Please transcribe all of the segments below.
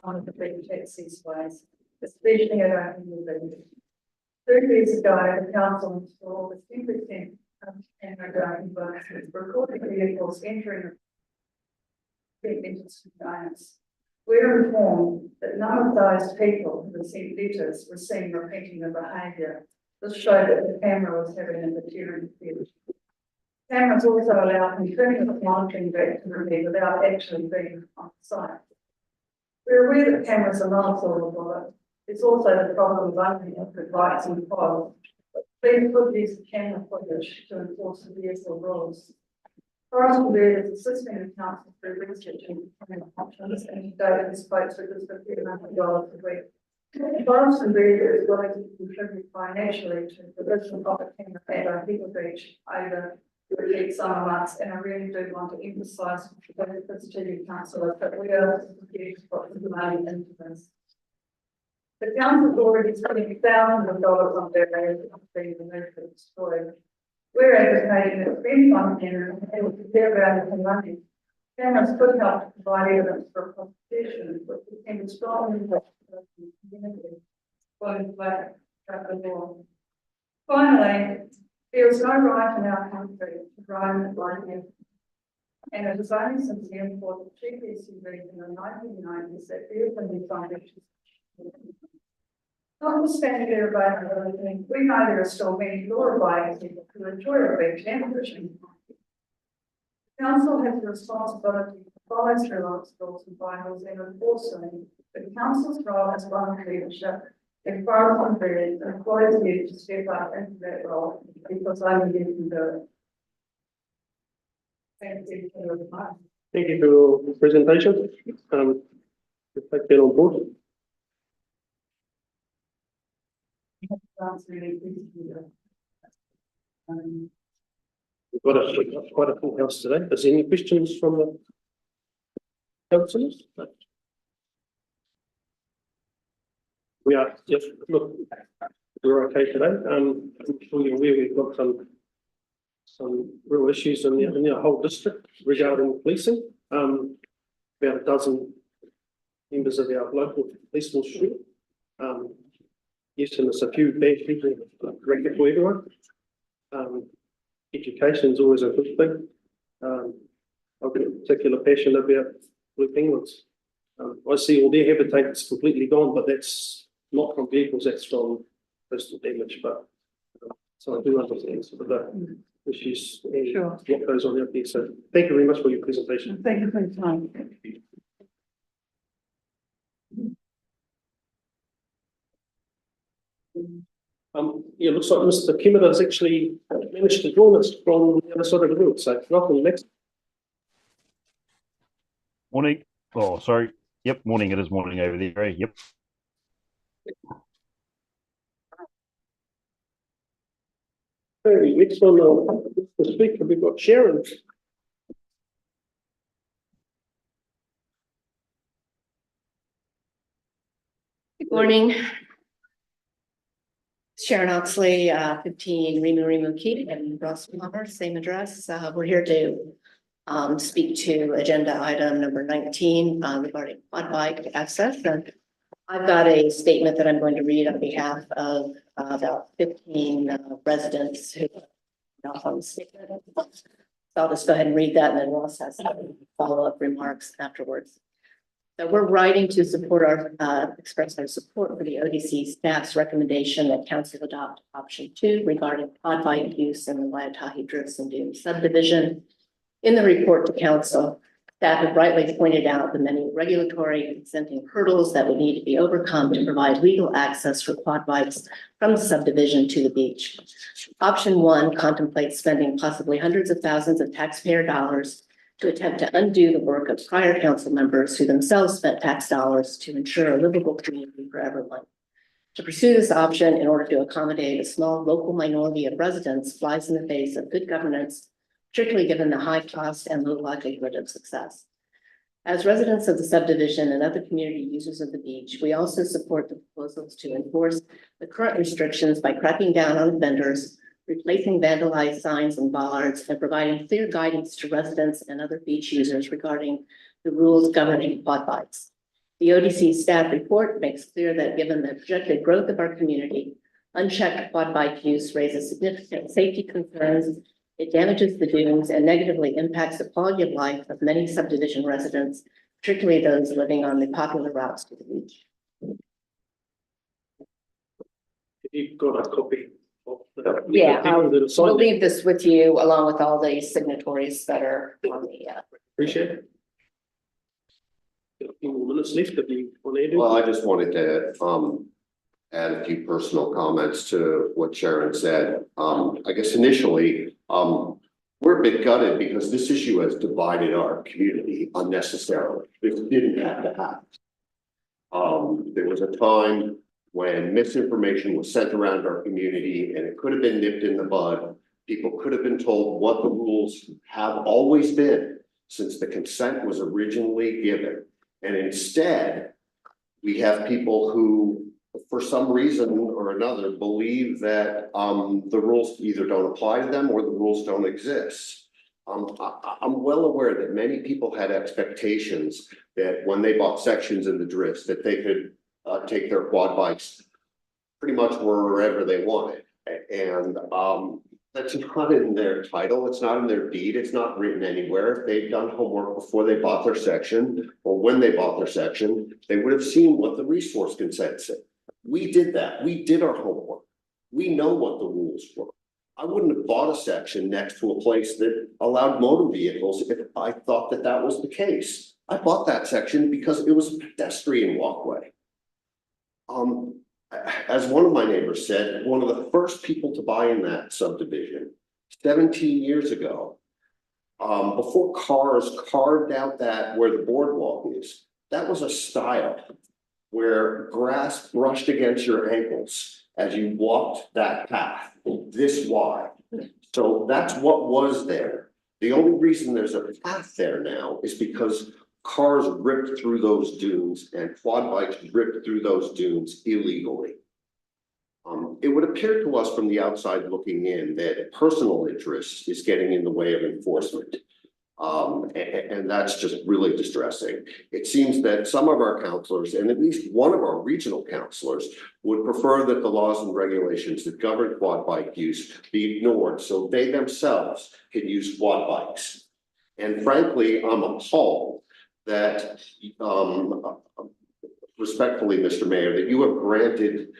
on the big taxis ways, especially around the village. 2 years ago, the council installed a 2% camera driving bonuses for recording vehicles entering into surveillance. We're informed that none of those people who received letters were seen repeating the behaviour. This showed that the camera was having a material effect. Cameras also allow continuous monitoring of activity without actually being on site. We're aware that cameras are not a silver bullet. It's also the problem of unconnected rights and files. Please put use of camera footage to enforce the vehicle rules. Forest Bird is assisting the council through researching options, and today this quotes with us $1,500 a week. Forest Bird is willing to contribute financially to the provision of a camera at our People Beach over the peak summer months, and I really do want to emphasise the benefits to you councillors that we are prepared to put the money into this. The council's already spending thousands of dollars on their areas of being removed and destroyed. We're advocating that spending on cameras and with their value for money. Cameras could help to provide evidence for prosecution, which can be strongly influence the community. Finally, there is no right in our country to roam like this. And it is only since the import of cheap SUVs in the 1990s that vehicle foundations. Notwithstanding their availability, we know there are still many law-abiding people who enjoy a beach and fishing. The council has the responsibility to follow through on its rules and bylaws and enforce them. The council's role as one of leadership in Forest Bird employs you to step up into that role because only you can do it. Thank you for your time. Thank you for your presentation. We'll take that on board. We've got quite a full house today. Is there any questions from the councillors? No. We are, yes, look, we're okay today. I'm sure you're aware we've got some real issues in the whole district regarding policing. About a dozen members of our local police force shoot. Yes, and there's a few bad people record for everyone. Education is always a good thing. I've got a particular passion about blue penguins. I see all their habitat is completely gone, but that's not from vehicles, that's from personal damage. But so I do understand sort of the issues and what goes on out there. So thank you very much for your presentation. Thank you for your time. Yeah, looks like Mr. Kimmerer has actually managed to join us from the other side of the world. So welcome, next. Morning. Oh, sorry. Yep, morning. It is morning over there. Yep. Okay, next on the speaker, we've got Sharon. Good morning. Sharon Oxley, 15 Rimu Keating and Ross Palmer, same address. We're here to speak to agenda item number 19 regarding quad bike access. And I've got a statement that I'm going to read on behalf of about 15 residents who are on the statement. So I'll just go ahead and read that, and then Ross has some follow-up remarks afterwards. So we're writing to support express our support for the ODC staff's recommendation that council adopt option 2 regarding quad bike use in the Waitahi Drifts and Dunes subdivision. In the report to council, staff have rightly pointed out the many regulatory and consenting hurdles that would need to be overcome to provide legal access for quad bikes from the subdivision to the beach. Option 1 contemplates spending possibly hundreds of thousands of taxpayer dollars to attempt to undo the work of prior council members who themselves spent tax dollars to ensure a livable community for everyone. To pursue this option in order to accommodate a small local minority of residents flies in the face of good governance, particularly given the high cost and low likelihood of success. As residents of the subdivision and other community users of the beach, we also support the proposals to enforce the current restrictions by cracking down on vendors, replacing vandalized signs and bollards, and providing clear guidance to residents and other beach users regarding the rules governing quad bikes. The ODC staff report makes clear that given the projected growth of our community, unchecked quad bike use raises significant safety concerns. It damages the dunes and negatively impacts the quality of life of many subdivision residents, particularly those living on the popular routes to the beach. Have you got a copy of the? Yeah, people that have signed We'll it? leave this with you along with all the signatories that are on the, Appreciate it. Got a few more minutes left if you want to add. Well, I just wanted to, add a few personal comments to what Sharon said. I guess initially, we're a bit gutted because this issue has divided our community unnecessarily. This didn't have to happen. There was a time when misinformation was sent around our community and it could have been nipped in the bud. People could have been told what the rules have always been since the consent was originally given. And instead, we have people who, for some reason or another, believe that the rules either don't apply to them or the rules don't exist. I'm well aware that many people had expectations that when they bought sections in the drifts, that they could take their quad bikes pretty much wherever they wanted. And that's not in their title, it's not in their deed, it's not written anywhere. If they'd done homework before they bought their section, or when they bought their section, they would have seen what the resource consent said. We did that, we did our homework. We know what the rules were. I wouldn't have bought a section next to a place that allowed motor vehicles if I thought that that was the case. I bought that section because it was a pedestrian walkway. As one of my neighbors said, one of the first people to buy in that subdivision 17 years ago, before cars carved out that where the boardwalk is, that was a style where grass brushed against your ankles as you walked that path this wide. So that's what was there. The only reason there's a path there now is because cars ripped through those dunes and quad bikes ripped through those dunes illegally. It would appear to us from the outside looking in that personal interest is getting in the way of enforcement. And that's just really distressing. It seems that some of our counselors, and at least one of our regional counselors, would prefer that the laws and regulations that govern quad bike use be ignored so they themselves can use quad bikes. And frankly, I'm appalled that, respectfully, Mr. Mayor, that you have granted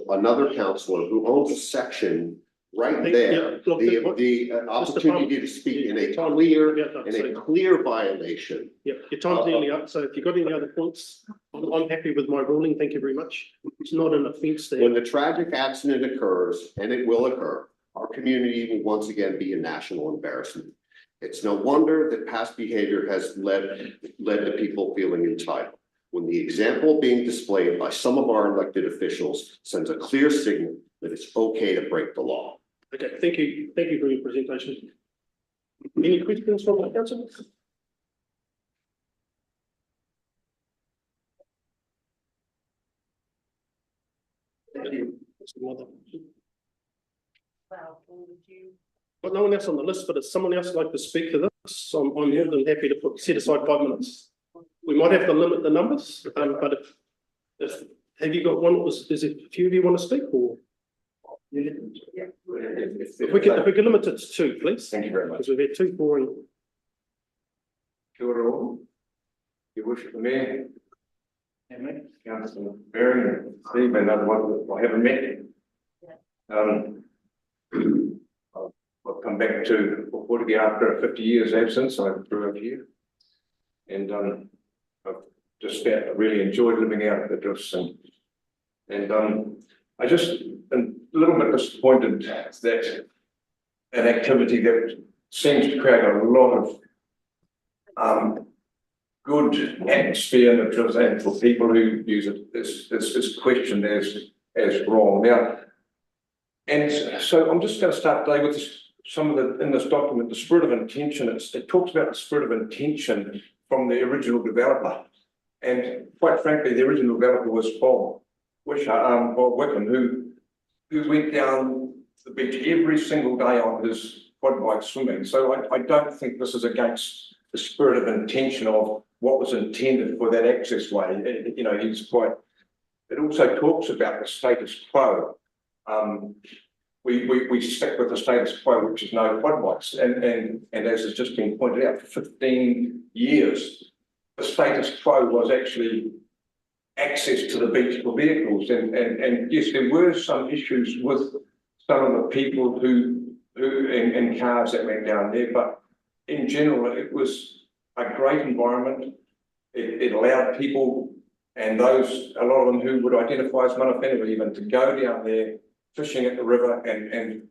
another counselor who owns a section right there, the opportunity to speak in a clear violation. Yeah, your time's nearly up, so if you've got any other points, I'm happy with my ruling, thank you very much. It's not an offence there. When the tragic accident occurs, and it will occur, our community will once again be a national embarrassment. It's no wonder that past behavior has led to people feeling entitled. When the example being displayed by some of our elected officials sends a clear signal that it's okay to break the law. Okay, thank you for your presentation. Any questions from the council? Thank you. Got no one else on the list, but if someone else would like to speak to this, I'm more than happy to set aside 5 minutes. We might have to limit the numbers, but if have you got one? Is it a few of you want to speak, or? If we could limit it to 2, please. Thank you very much. Because we've had 2 boring. Kia ora all. Your worship the mayor. And me, Councillor Barry and Steve, and other ones that I haven't met. I've come back to Portugal after a 50 years absence. I grew up here. And I've just really enjoyed living out at the drifts, and I just am a little bit disappointed that an activity that seems to create a lot of good atmosphere in the drifts and for people who use it is questioned as wrong now. And so I'm just going to start today with some of the in this document, the spirit of intention. It talks about the spirit of intention from the original developer, and quite frankly, the original developer was Bob Wickham, who went down the beach every single day on his quad bike swimming. So I don't think this is against the spirit of intention of what was intended for that access way. You know, he's quite, it also talks about the status quo. We stick with the status quo, which is no quad bikes, and as has just been pointed out, for 15 years, the status quo was actually access to the beach for vehicles, and yes, there were some issues with some of the people who and cars that went down there, but in general, it was a great environment. It allowed people, and those, a lot of them who would identify as mana whenua even, to go down there fishing at the river and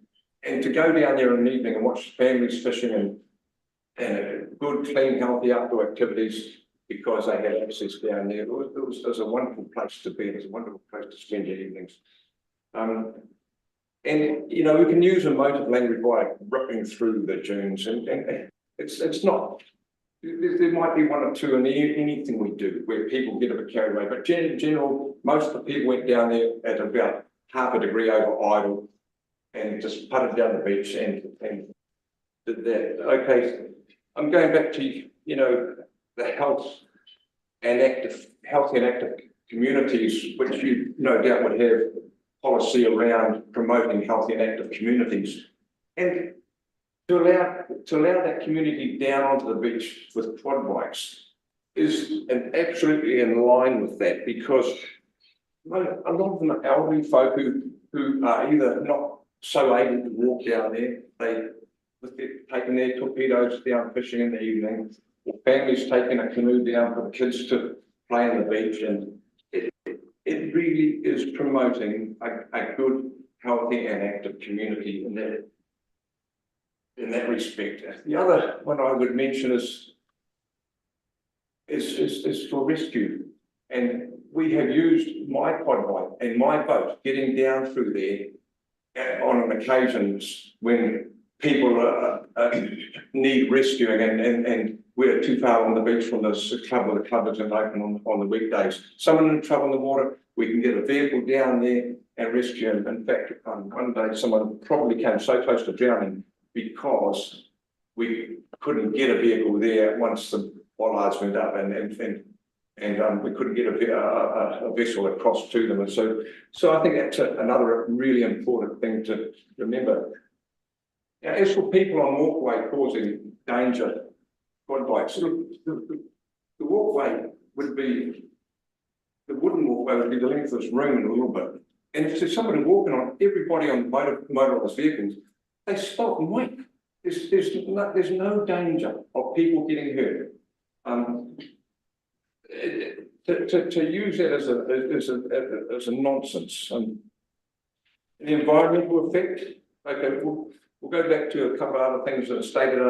to go down there in the evening and watch families fishing and good, clean, healthy outdoor activities because they had access down there. It was a wonderful place to be. It was a wonderful place to spend your evenings. And you know, we can use emotive language like ripping through the dunes, and it's not. There might be one or two in anything we do where people get a bit carried away, but in general, most of the people went down there at about half a degree over idle and just putted down the beach and did that. Okay, I'm going back to, you know, the healthy and active communities, which you no doubt would have policy around promoting healthy and active communities, and to allow that community down onto the beach with quad bikes is absolutely in line with that, because a lot of them are elderly folk who are either not so able to walk down there, taking their torpedoes down fishing in the evening, or families taking a canoe down for the kids to play on the beach, and it really is promoting a good, healthy and active community in that respect. The other one I would mention is for rescue, and we have used my quad bike and my boat getting down through there on occasions when people need rescuing and we're too far on the beach from the club, where the club isn't open on the weekdays. Someone in trouble in the water, we can get a vehicle down there and rescue them. In fact, one day someone probably came so close to drowning because we couldn't get a vehicle there once the bollards went up, and we couldn't get a vessel across to them. And so I think that's another really important thing to remember. Now, as for people on walkway causing danger, quad bikes, the walkway would be, the wooden walkway would be the length of this room in a little bit. And if there's somebody walking on, everybody on motorised vehicles, they stop and wait. There's no danger of people getting hurt. To use that as a nonsense. The environmental effect. Okay, we'll go back to a couple of other things that are stated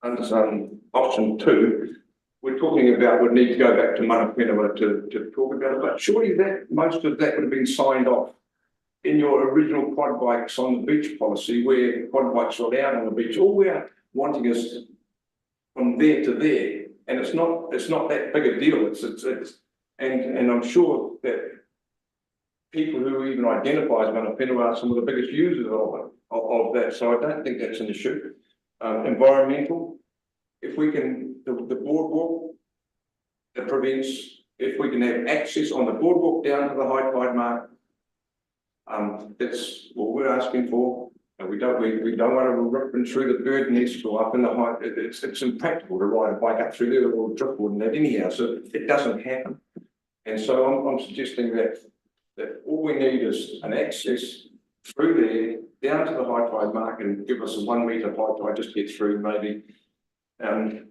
under option 2. We're talking about we need to go back to mana whenua to talk about it, but surely that most of that would have been signed off in your original quad bikes on the beach policy, where quad bikes are allowed on the beach. All we're wanting is from there to there, and it's not that big a deal. And I'm sure that people who even identify as mana whenua are some of the biggest users of that. So I don't think that's an issue. Environmental, if we can, the boardwalk that prevents, if we can have access on the boardwalk down to the high tide mark, that's what we're asking for. And we don't want to rip through the bird nest or up in the height. It's impractical to ride a bike up through there or driftwood and that anyhow. So it doesn't happen. And so I'm suggesting that all we need is an access through there down to the high tide mark and give us a 1 metre high tide, just get through maybe. I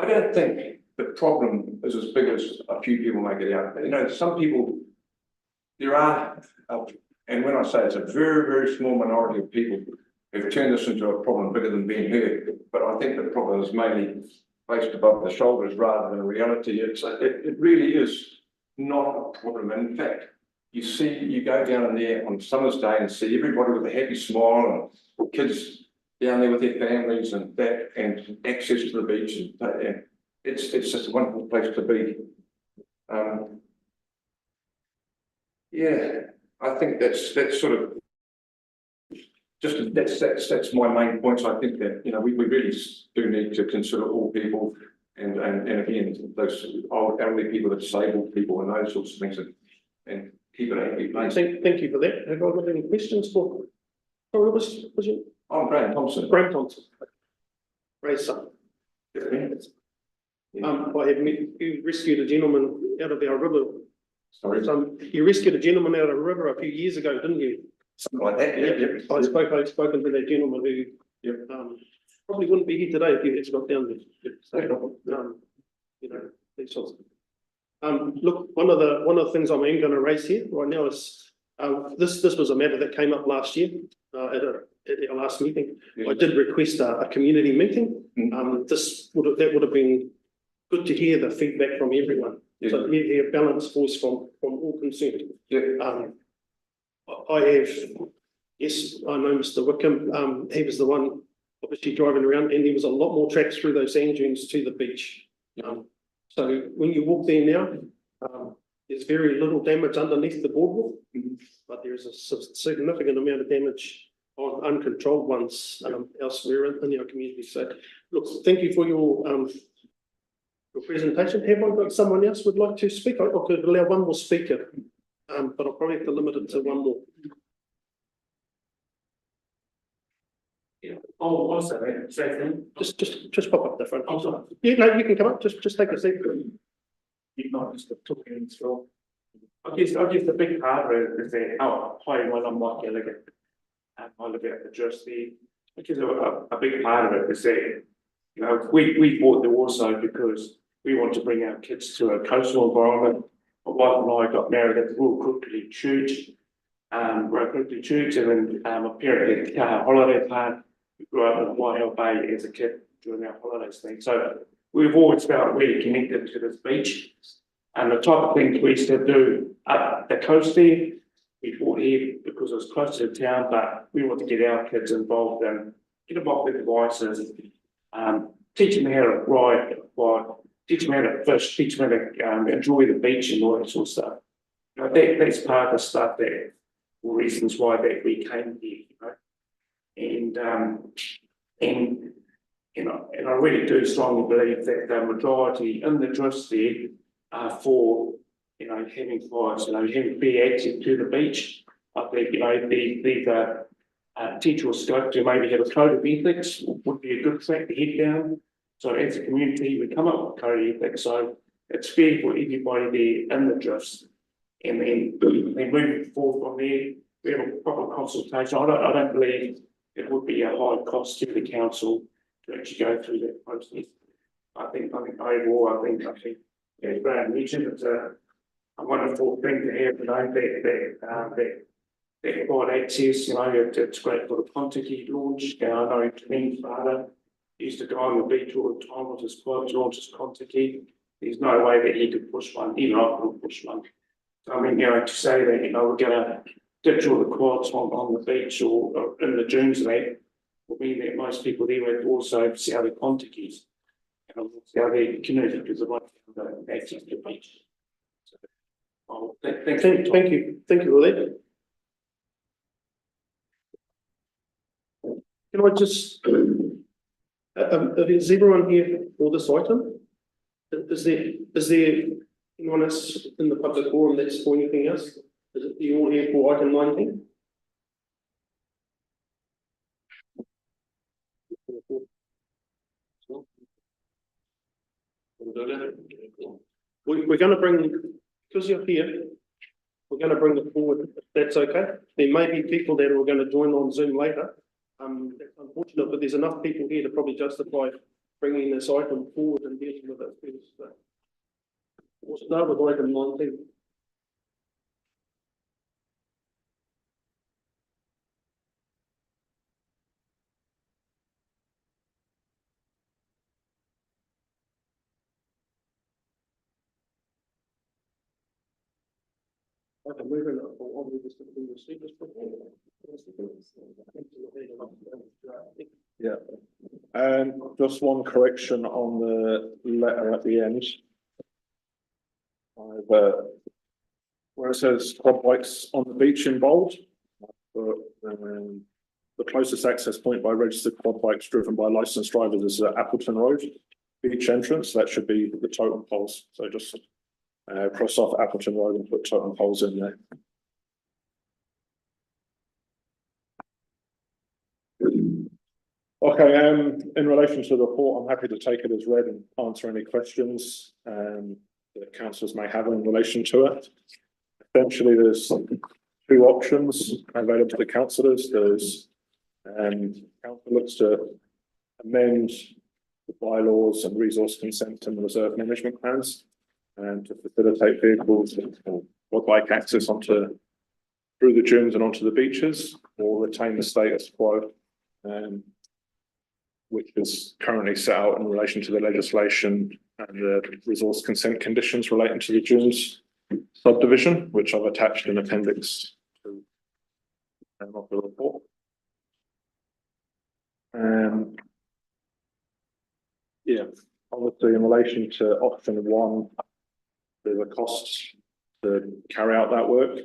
don't think the problem is as big as a few people make it out. You know, some people, there are, and when I say it's a very, very small minority of people who've turned this into a problem bigger than being heard, but I think the problem is mainly placed above the shoulders rather than a reality. It really is not a problem. In fact, you go down in there on summer's day and see everybody with a happy smile and kids down there with their families and access to the beach, and it's just a wonderful place to be. Yeah, I think that's sort of that's my main points. I think that, you know, we really do need to consider all people And again, those old elderly people, the disabled people and those sorts of things and keep it a happy place. Thank you for that. Have I got any questions for? Oh, was you? I'm Graham Thompson. Graham Thompson. Ray's son. I have met, you rescued a gentleman out of our river. Sorry, You rescued a gentleman out of a river a few years ago, didn't you? something like that, yeah. I've spoken to that gentleman who, Yep. probably wouldn't be here today if you had got down there. You know, these sorts of. Look, one of the things I'm going to raise here right now is, this was a matter that came up last year, at our last meeting. Yeah. I did request a community meeting. Mhm. That would have been good to hear the feedback from everyone. Yeah. So hear a balanced voice from all concerned. Yeah. I have, yes, I know Mr. Wickham, he was the one obviously driving around, and there was a lot more tracks through those sand dunes to the beach. So when you walk there now, there's very little damage underneath the boardwalk, but there's a significant amount of damage on uncontrolled ones elsewhere in our community. So look, thank you for your presentation. Have I got someone else would like to speak? I could allow one more speaker, but I'll probably have to limit it to one more. Yeah. Oh, also, second. Just pop up the front. I'm sorry. Yeah, no, you can come up, just take a seat. You're not just talking through. I guess the big part of it is that, hi, well, I'm Mike Gallagher. And I live out the just there. I guess a big part of it is that, you know, we bought the Warside because we want to bring our kids to a coastal environment. My wife and I got married at the Royal Crookley Church. We're at Crookley Church, and then my parents had a holiday park. We grew up in Waihao Bay as a kid during our holidays thing. So we've always felt really connected to this beach. And the type of things we used to do up the coast there, we bought here because it was close to the town, but we want to get our kids involved and get involved with devices, teach them how to ride, teach them how to fish, teach them how to enjoy the beach and all that sort of stuff. You know, that's part of the stuff that reasons why that we came here, you know. And you know, and I really do strongly believe that the majority in the drifts there are for, you know, having flights, you know, having fair access to the beach. I think, you know, these teachable scope to maybe have a code of ethics would be a good track to head down. So as a community, we come up with a code of ethics, so it's fair for everybody there in the drifts. And then moving forward from there, we have a proper consultation. I don't believe it would be a high cost to the council to actually go through that process. I think overall, I think as Graham mentioned, it's a wonderful thing to have, you know, that provide access, you know, it's great for the Contiki launch. I know Janine father used to go on the beach all the time with his quad to launch his Contiki. There's no way that he could push one, even I couldn't push one. So I mean, you know, to say that, you know, we're gonna ditch all the quads on the beach or in the dunes there will mean that most people there would also see other Contikis and see other community because of what the access to the beach. So, well, thank you for that. Can I just, is everyone here for this item? Is there anyone else in the public forum that's for anything else? Is it you all here for item 19? We're going to bring, because you're here, we're going to bring it forward, if that's okay. There may be people that are going to join on Zoom later. That's unfortunate, but there's enough people here to probably justify bringing this item forward and dealing with it. So we'll start with item 19. Yeah, and just one correction on the letter at the end. Where it says quad bikes on the beach in bold, but the closest access point by registered quad bikes driven by licensed drivers is at Appleton Road. beach entrance, that should be the totem poles, so just cross off Appleton Road and put totem poles in there. Okay, in relation to the report, I'm happy to take it as read and answer any questions that councillors may have in relation to it. Essentially, there's two options available to the councillors. There's council looks to amend the bylaws and resource consent and reserve management plans and to facilitate vehicles or bike access onto through the dunes and onto the beaches, or retain the status quo which is currently set out in relation to the legislation and the resource consent conditions relating to the dunes subdivision, which I've attached in appendix to of the report. Yeah, obviously in relation to option one, there's a cost to carry out that work,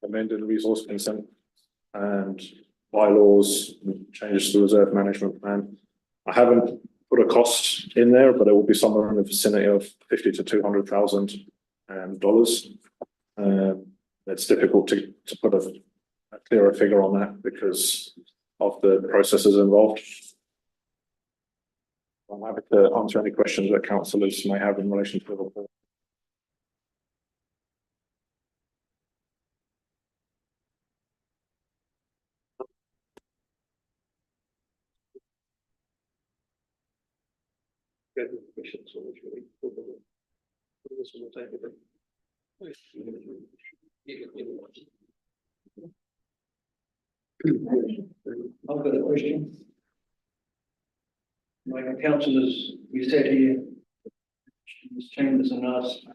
amended resource consent and bylaws, changes to the reserve management plan. I haven't put a cost in there, but it will be somewhere in the vicinity of $50,000 to $200,000. It's difficult to put a clearer figure on that because of the processes involved. I'm happy to answer any questions that councillors may have in relation to the report. Questions on which we put them in. Put this on the table then. I've got a question. Like councillors, we sat here in this chambers and asked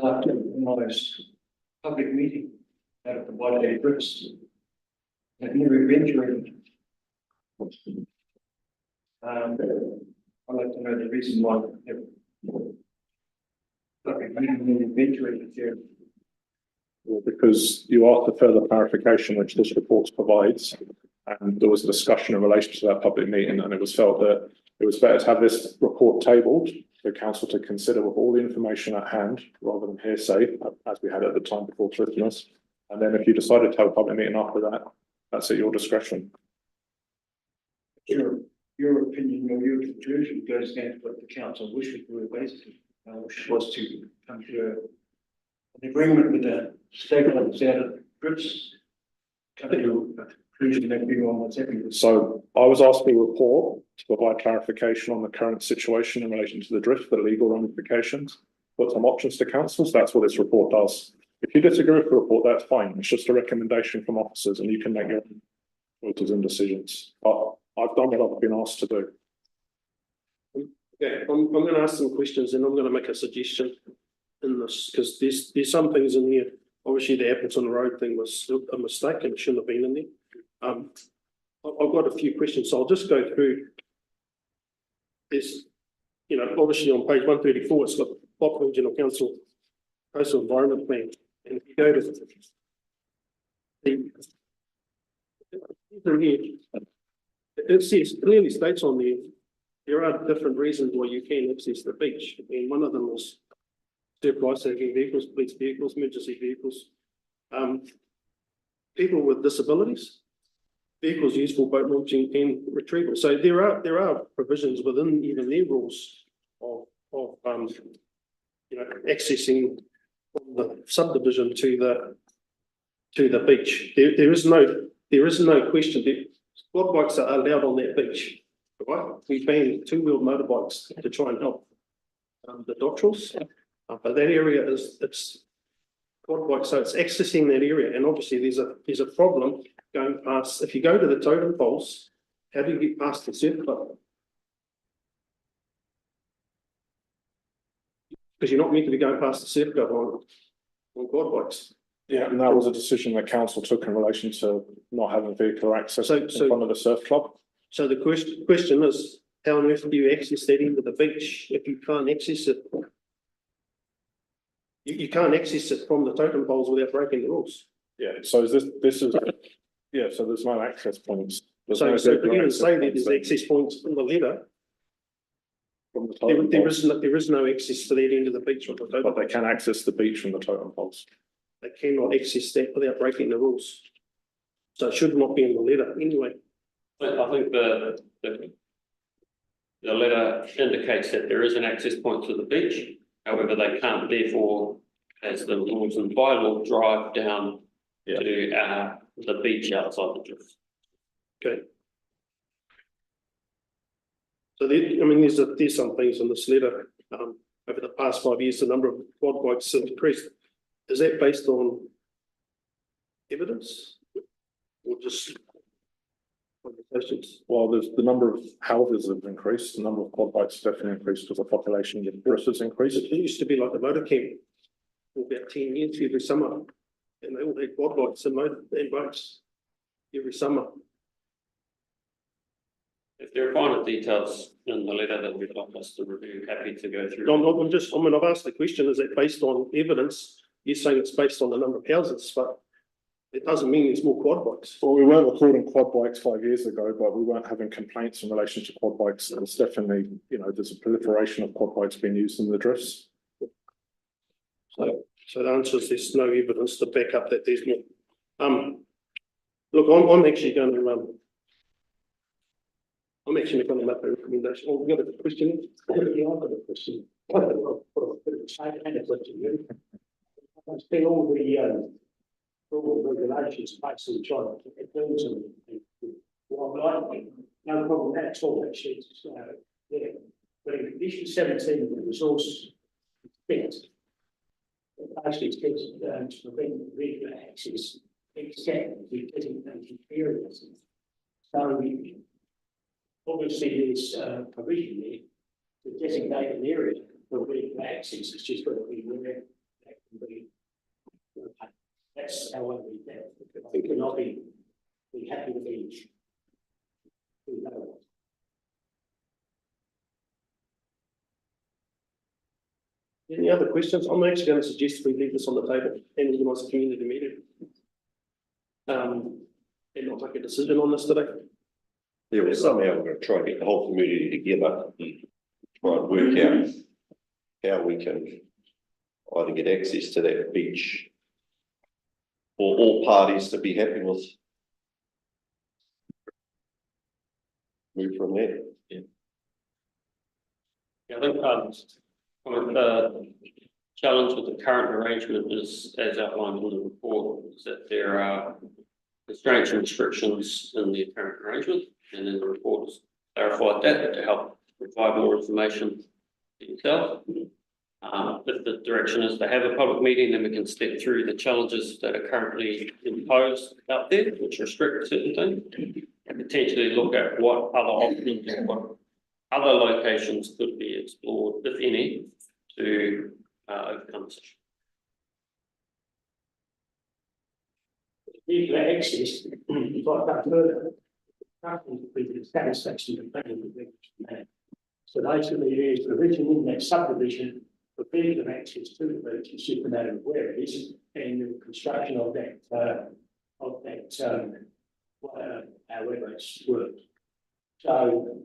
after a nice public meeting out of the White Brits that never eventuated. I'd like to know the reason why. Public meeting never eventuated here. Well, because you asked for further clarification, which this report provides, and there was a discussion in relation to that public meeting, and it was felt that it was better to have this report tabled for council to consider with all the information at hand, rather than hearsay, as we had at the time before Christmas. And then if you decided to have a public meeting after that, that's at your discretion. Your opinion or your conclusion goes against what the council wishes were basically, which was to come to an agreement with the stakeholders out of Brits. Come to a conclusion that we want what's happening. So I was asked to report to provide clarification on the current situation in relation to the drift, the legal ramifications, put some options to councils. That's what this report does. If you disagree with the report, that's fine. It's just a recommendation from officers and you can make your own choices and decisions. But I've done what I've been asked to do. Okay, I'm going to ask some questions and I'm going to make a suggestion in this, because there's some things in here. Obviously, the Appleton Road thing was a mistake and it shouldn't have been in there. I've got a few questions, so I'll just go through this. You know, obviously on page 134, it's got the Block Regional Council Coastal Environment Plan. And if you go to it says, clearly states on there are different reasons why you can access the beach. And one of them is life-saving vehicles, police vehicles, emergency vehicles, people with disabilities, vehicles used for boat launching and retrieval. So there are provisions within even their rules of you know, accessing from the subdivision to the beach. There is no question that quad bikes are allowed on that beach. Right? We banned two-wheeled motorbikes to try and help the doctorals, but that area it's quad bikes, so it's accessing that area. And obviously there's a problem going past. If you go to the totem poles, how do you get past the surf club? Because you're not meant to be going past the surf club on quad bikes. Yeah, and that was a decision that council took in relation to not having vehicular access in front of the surf club. So the question is, how on earth do you access that into the beach if you can't access it? You can't access it from the totem poles without breaking the rules. Yeah, so this is, yeah, so there's no access points. There's So no if you're vehicular going to say that access there's access points in the letter, From the totem There poles, there is no access to that end of the beach or the but totem. they can access the beach from the totem poles. They cannot access that without breaking the rules. So it should not be in the letter anyway. I think the letter indicates that there is an access point to the beach. However, they can't therefore, as the laws and bylaw, drive down Yeah. to the beach outside the drift. Okay. So there, I mean, there's some things in this letter, over the past 5 years, the number of quad bikes has increased. Is that based on evidence? Or just conversations? Well, there's the number of houses have increased, the number of quad bikes definitely increased because the population in Bristol has increased. It used to be like the motor camp for about 10 years every summer. And they all had quad bikes and bikes every summer. If there are finer details in the letter that we'd like us to review, happy to go through. I've asked the question, is that based on evidence? You're saying it's based on the number of houses, but it doesn't mean there's more quad bikes. Well, we weren't recording quad bikes 5 years ago, but we weren't having complaints in relation to quad bikes. There's definitely, there's a proliferation of quad bikes being used in the drifts. So the answer is there's no evidence to back up that there's more. Look, I'm actually going to, I'm actually going to make a recommendation. Oh, we got a question? Yeah, I've got a question. It's been all the regulations basically trying to get things and wildlife. No problem at all, actually. Yeah. But in condition 17, the resource bit, it basically says to prevent regular access, except the designated areas. So obviously there's provision there to designate an area for regular access. It's just got to be where that can be. That's how I read that. I think I'll be happy to be. Any other questions? I'm actually going to suggest we leave this on the table and organise a community meeting. And not make a decision on this today. Yeah, well, somehow we're gonna try and get the whole community together, and try and work out how we can either get access to that beach for all parties to be happy with. Move from there. Yeah, I think the challenge with the current arrangement is, as outlined in the report, is that there are constraints and restrictions in the current arrangement, and then the report has clarified that to help provide more information to yourself. If the direction is to have a public meeting, then we can step through the challenges that are currently imposed out there, which restrict certain things, and potentially look at what other options and what other locations could be explored, if any, to overcome this issue. Regular access, if I go further, the satisfaction of planning the plan. So basically, there's provision in that subdivision for regular access to the beach, it's just a matter of where it is, and the construction of that, however it's worked. So,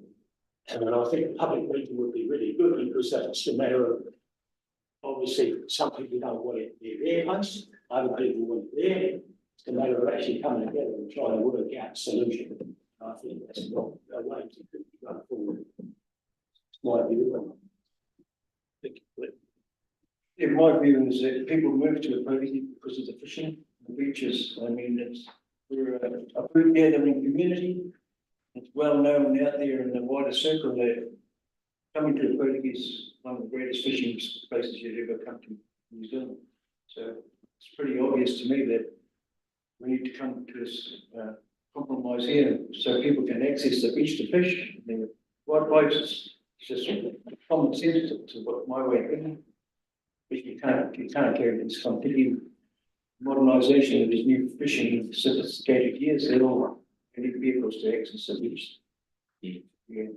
and I think a public meeting would be really good, because that's a matter of, obviously, some people don't want it near their place, other people want it there. It's a matter of actually coming together and trying to work out a solution. I think that's not a way to go forward. It's my view. In my view is that people move to Apodi because of the fishing, the beaches. I mean, we're a food gathering community. It's well known out there in the wider circle that coming to Apodi is one of the greatest fishing places you'd ever come to New Zealand. So it's pretty obvious to me that we need to come to this compromise here so people can access the beach to fish. I mean, what pipes is just common sense to what my way of thinking. But you can't carry this continued modernisation of these new fishing sophisticated gears. They all need vehicles to access the beach. Yeah.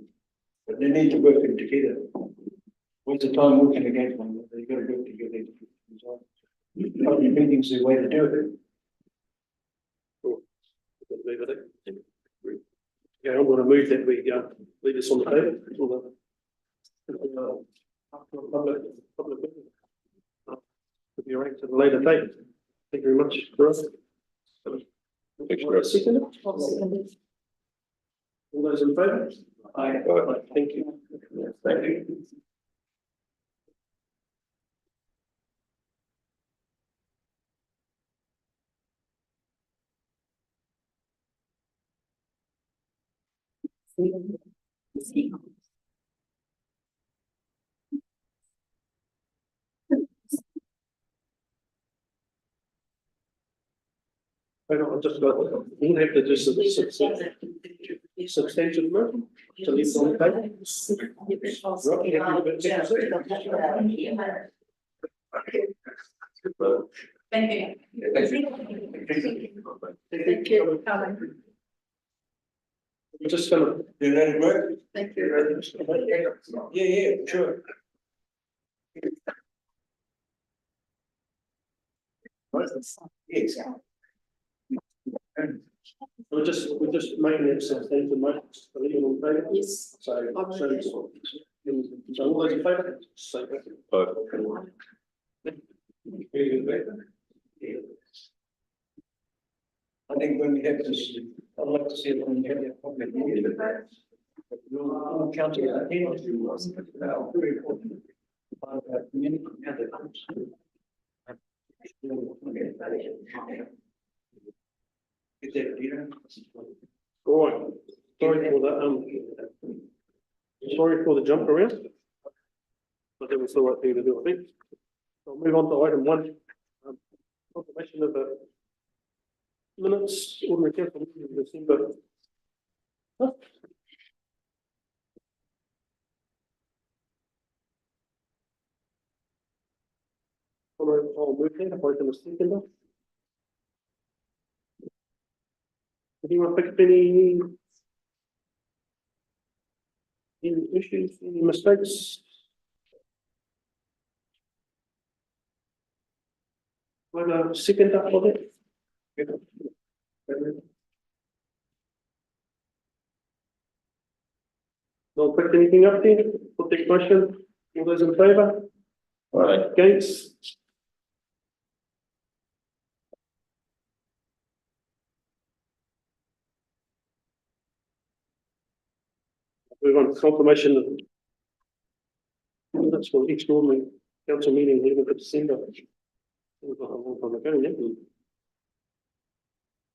But they need to work in together. When's the time working against one? They've got to work together. Public meetings are the way to do it. Yeah, I'm going to move that we leave this on the table. after a public meeting. Could be arranged at a later date. Thank you very much, Chris. Thanks, Chris. Second. All those in favour? Aye. Thank you. Thank you. I don't, just got, you have to do some substantial work to leave it on the table. Rocky, have you been taking Thank you. Thank you. We're just gonna, You let it work? Thank you. Yeah, sure. Yes. we're just making it substantial motions to leave it on the table. Yes. So all those in favour? Say that. I think when we have this, I'd like to see it when we have that public meeting. We'll count it. I think it's very important. Community and the Is that clear? All right, sorry for that, sorry for the jump around. But that was the right thing to do, I think. I'll move on to item 1. Confirmation of the minutes, ordinary council meeting in December. I'll move there, if I can second. Anyone pick up any issues, any mistakes? Like a second up on it? No, pick anything up there? Put the question. All those in favour? Against? Move on to confirmation of minutes for extraordinary council meeting 11th of December. Seems like a long time ago, yeah.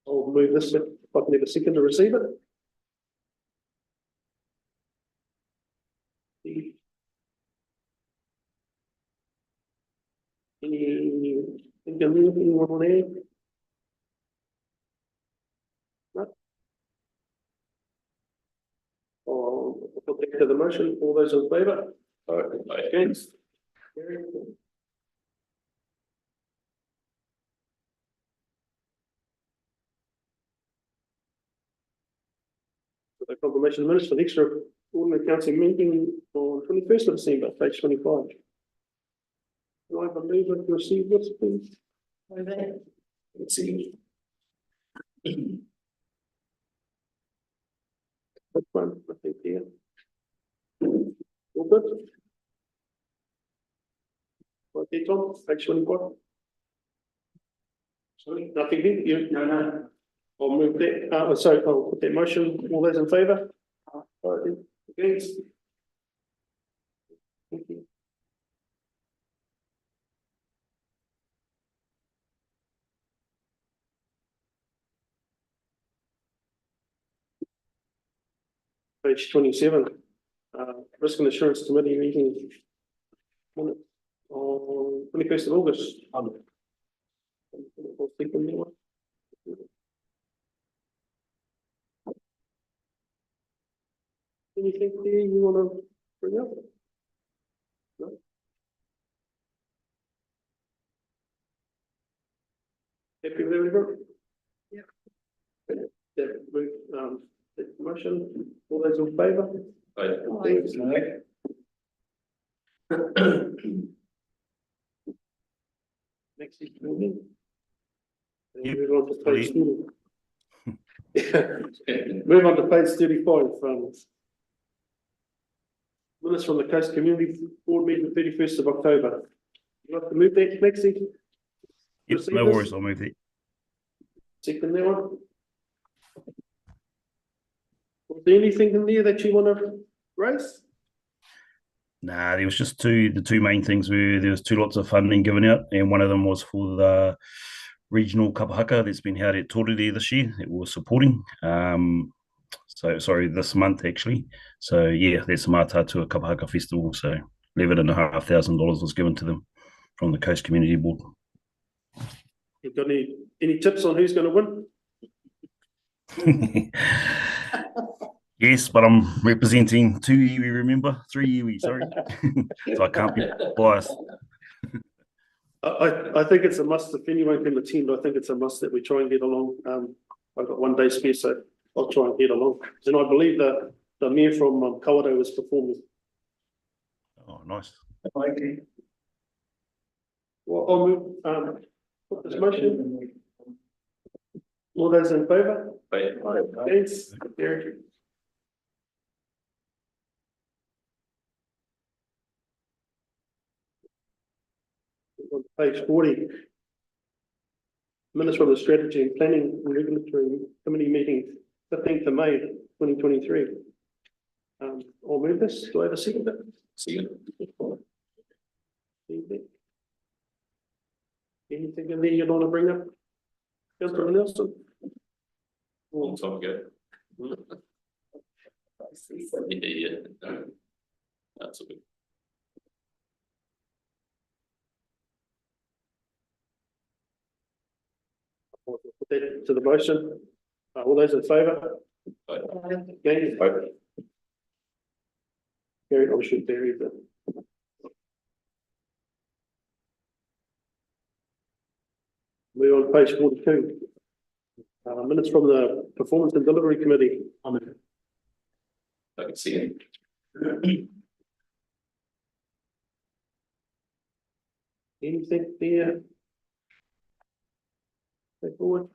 I'll move this, if I can have a second to receive it. Anyone on there? No? I'll put that to the motion. All those in favour? Against? Carried. The confirmation minutes for the extraordinary council meeting on 21st of December, page 25. Do I have a mover to receive this, please? Let's see. That's one, I think, here. All good? Okay, Tom, page 24. Sorry, nothing here, you? No. I'll move that, sorry, I'll put that motion, all those in favour? Against? Thank you. Page 27, Risk and Assurance Committee meeting on 21st of August. Anything there you want to bring up? No? Happy with everything? Yeah. That motion, all those in favour? Next is moving. Move on to page 30. Move on to page 35. Minutes from the Coast Community Board meeting 31st of October. You like to move that, Maxie? Yep, Receive no this? worries, I'll move that. Second that one. Was there anything in there that you want to raise? Nah, there was just the two main things were there was two lots of funding given out, and one of them was for the regional kapahaka that's been held at Torere this year that we're supporting. So sorry, this month actually. So yeah, that's the Mātātua Kapahaka Festival. So $11,500 was given to them from the Coast Community Board. You got any tips on who's going to win? Yes, but I'm representing 2 iwi, remember? 3 iwi, sorry. So I can't be biased. I think it's a must. If anyone can attend, I think it's a must that we try and get along. I've got 1 day spare, so I'll try and get along. And I believe that the mayor from Kawerau is performing. Oh, nice. Well, I'll move, put this motion. All those in favour? Thanks. Derek. On page 40. Minutes from the Strategy and Planning and Regulatory Committee meeting, 15th of May, 2023. I'll move this. Do I have a second? Anything in there you'd want to bring up? Councillor Nelson? Long time ago. Yeah. That's a bit. I'll put that to the motion. All those in favour? Against? Carried, or should carry the. Move on to page 42. Minutes from the Performance and Delivery Committee. I can see it. Anything there? Take forward.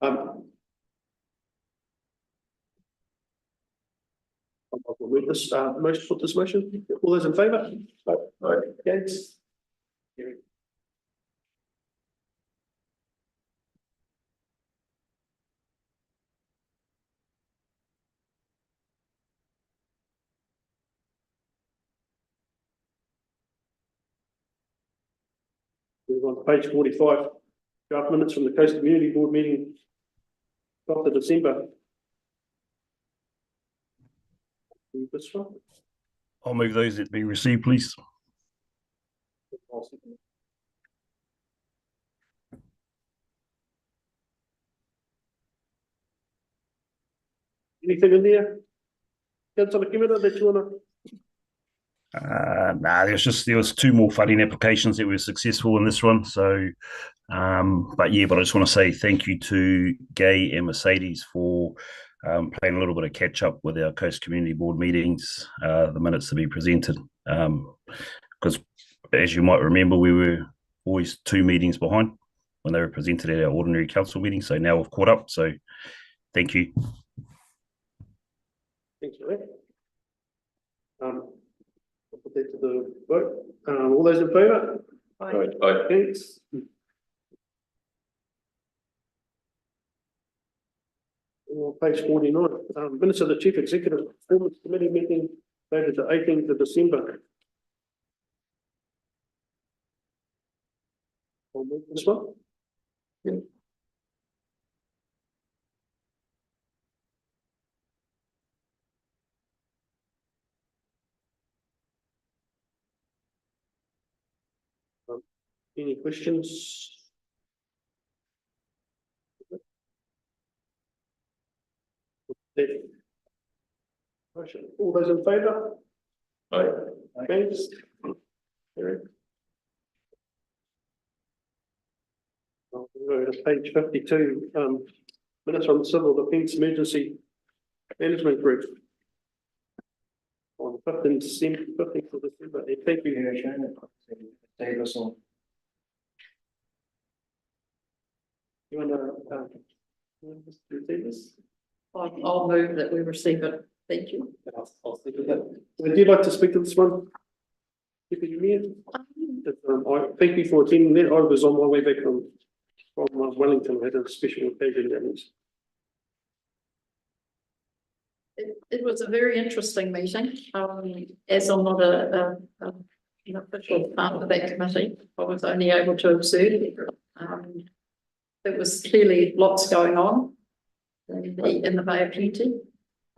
I'll move this, motion, put this motion. All those in favour? Against? Carried. Move on to page 45. Draft minutes from the Coast Community Board meeting 12th of December. Move this one. I'll move those that be received, please. Anything in there? Councillor Kimura that you wanna? Nah, there was 2 more funding applications that were successful in this one. So, but I just want to say thank you to Gay and Mercedes for playing a little bit of catch up with our Coast Community Board meetings, the minutes to be presented. Because as you might remember, we were always 2 meetings behind when they were presented at our ordinary council meeting. So now we've caught up. So thank you. Thanks for that. I'll put that to the vote. All those in favour? Aye. Thanks. On page 49, minutes of the Chief Executive Performance Committee meeting dated the 18th of December. I'll move this one. Any questions? Motion. All those in favour? Against? Carried. I'll go to page 52, minutes from the Civil Defence Emergency Management Group. On 15th of December, thank you. Davis on. You want to I'll move that we receive it. Thank you. I'll second that. Would you like to speak to this one? Deputy Mayor? Thank you for attending that. I was on my way back from Wellington. I had a special occasion that was. It was a very interesting meeting. As I'm not an official part of that committee, I was only able to observe. There was clearly lots going on in the Bay of Plenty.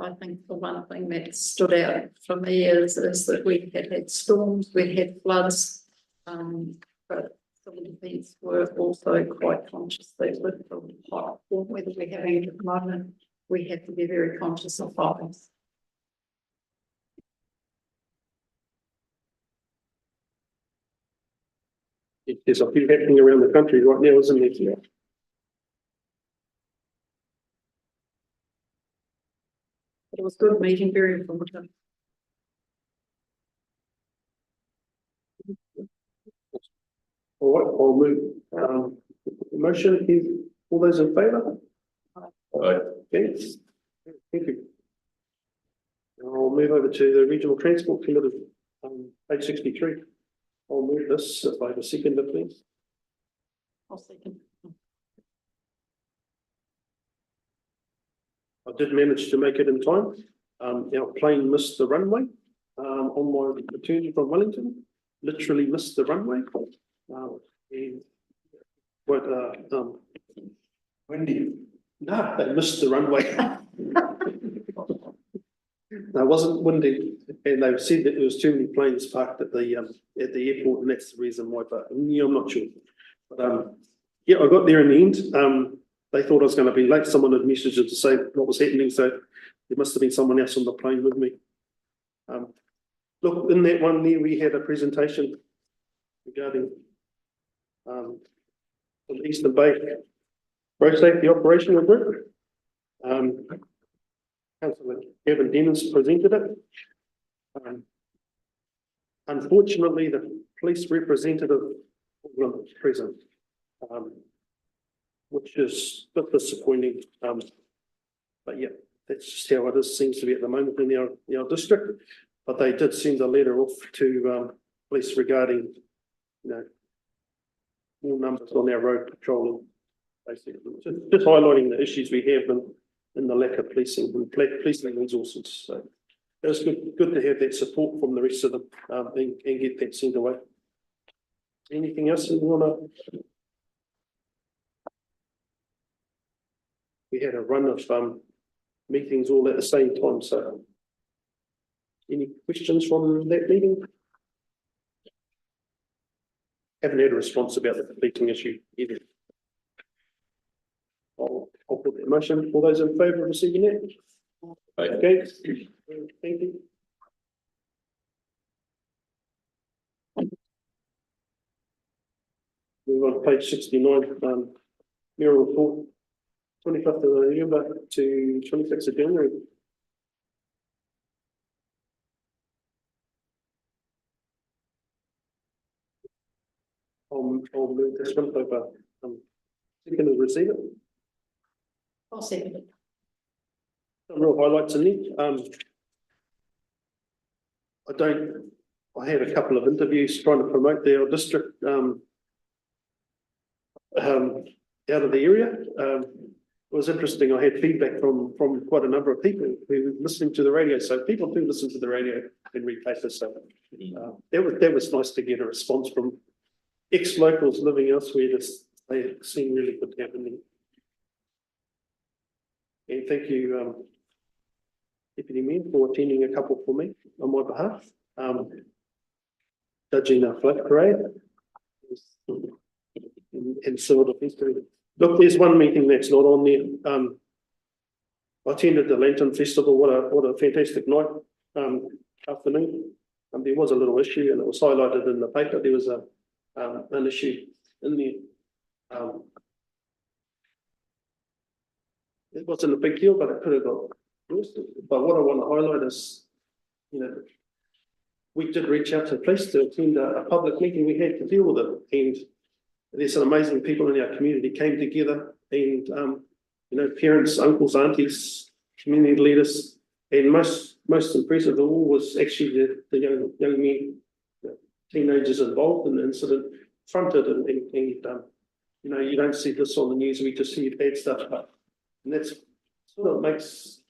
I think the one thing that stood out for me is that we had storms, we had floods, but civil defence were also quite conscious that with the hot warm weather we're having at the moment, we have to be very conscious of fires. There's a few happening around the country right now, isn't there? It was a good meeting, very informative. All right, I'll move, the motion is, all those in favour? Thanks. Thank you. I'll move over to the Regional Transport Committee, page 63. I'll move this by the seconder, please. I'll second. I did manage to make it in time. Our plane missed the runway on my return from Wellington, literally missed the runway. And Windy. no, they missed the runway. No, it wasn't windy, and they said that there was too many planes parked at the airport, and that's the reason why. But yeah, I'm not sure. But yeah, I got there in the end. They thought I was going to be late. Someone had messaged to say what was happening, so there must have been someone else on the plane with me. Look, in that one there, we had a presentation regarding the Eastern Bay Road Safety Operational Group. Councillor Gavin Dennis presented it. Unfortunately, the police representative wasn't present, which is a bit disappointing. But yeah, that's just how it is, seems to be at the moment in our district. But they did send a letter off to police regarding, more numbers on our road patrolling, basically. Just highlighting the issues we have in the lack of policing and policing resources. So it was good to have that support from the rest of them and get that sent away. Anything else you want to? We had a run of meetings all at the same time. So any questions from that meeting? Haven't had a response about the completing issue either. I'll put that motion. All those in favour of receiving that? Okay. Thank you. Move on to page 69, Mayor report, 25th of November to 26th of January. I'll move this one over. Second to receive it. I'll second it. Some real highlights in there. I had a couple of interviews trying to promote their district out of the area. It was interesting. I had feedback from quite a number of people who were listening to the radio. So people do listen to the radio and read papers. So that was nice to get a response from ex-locals living elsewhere. They seem really good happening. And thank you, Deputy Mayor, for attending a couple for me on my behalf. Judging the flag parade and sort of history. Look, there's one meeting that's not on there. I attended the Lantern Festival. What a fantastic night, afternoon. There was a little issue, and it was highlighted in the paper. There was an issue in there. It wasn't a big deal, but it could have got worse. But what I want to highlight is, we did reach out to the police to attend a public meeting. We had to deal with it, and there's some amazing people in our community came together, and parents, uncles, aunties, community leaders. And most impressive of all was actually the young men, teenagers involved in the incident, fronted and you don't see this on the news, we just see bad stuff. And that's sort of makes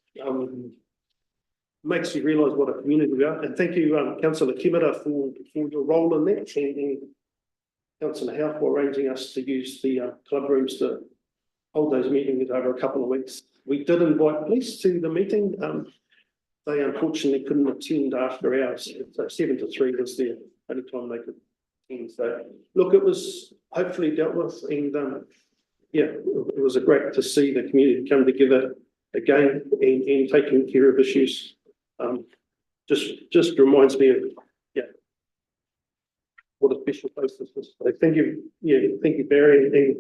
you realise what a community we are. And thank you, Councillor Kimura, for your role in that, and Councillor Howe for arranging us to use the club rooms to hold those meetings over a couple of weeks. We did invite police to the meeting. They unfortunately couldn't attend after hours, so 7 to 3 was the only time they could attend. So look, it was hopefully dealt with, and it was great to see the community come together again and taking care of issues. Just reminds me of what a special place this is. So thank you, thank you, Barry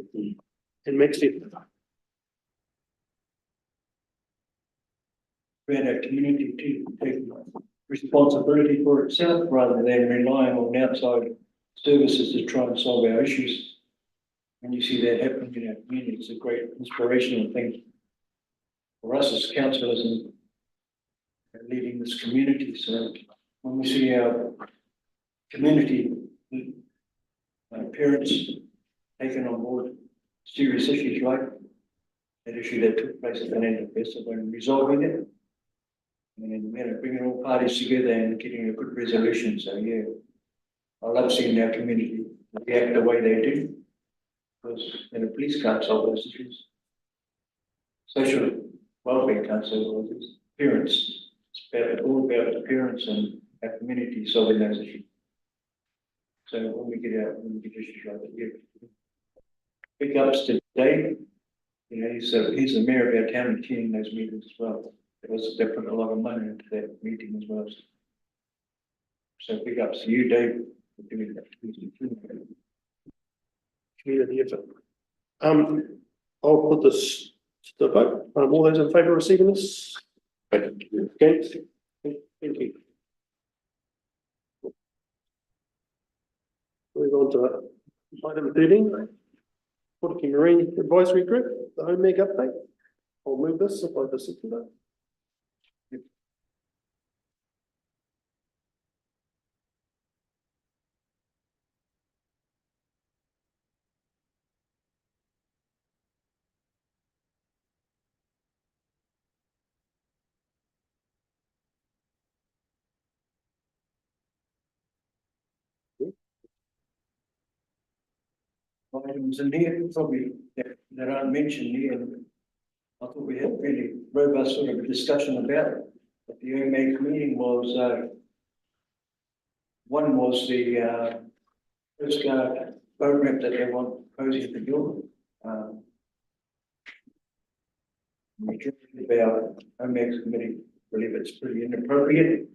and Maxie. Around our community to take responsibility for itself rather than relying on outside services to try and solve our issues. When you see that happening in our community, it's a great inspirational thing for us as councillors and leading this community. So when we see our community parents taking on board serious issues like that issue that took place at the Fernando Festival and resolving it, and bringing all parties together and getting a good resolution. So I love seeing our community react the way they do, because the police can't solve those issues. Social welfare can't solve those issues. Parents, it's all about the parents and our community solving those issues. So when we get issues like that, big ups to Dave. He's the mayor of our town and attending those meetings as well. They put a lot of money into that meeting as well. So big ups to you, Dave, for doing that. Community effort. I'll put this to the vote. All those in favour of receiving this? Against? Thank you. Move on to item 13. Portuguese Marine Advisory Group, the HOMEG update. I'll move this if I listen to that. Items in here probably that aren't mentioned here. I thought we had a really robust sort of a discussion about it. But the OMA meeting was one was the Coast Guard boat ramp that they want proposing to build. Majority of our OMA committee believe it's pretty inappropriate.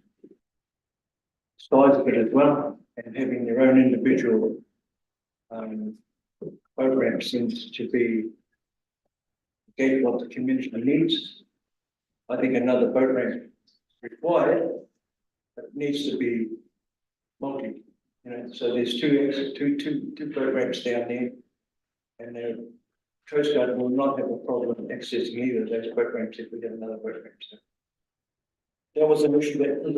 Size of it as well, and having their own individual boat ramp seems to be against what the community needs. I think another boat ramp is required, but it needs to be multi. So there's two boat ramps down there, and the Coast Guard will not have a problem accessing either of those boat ramps if we get another boat ramp. So that was an issue that was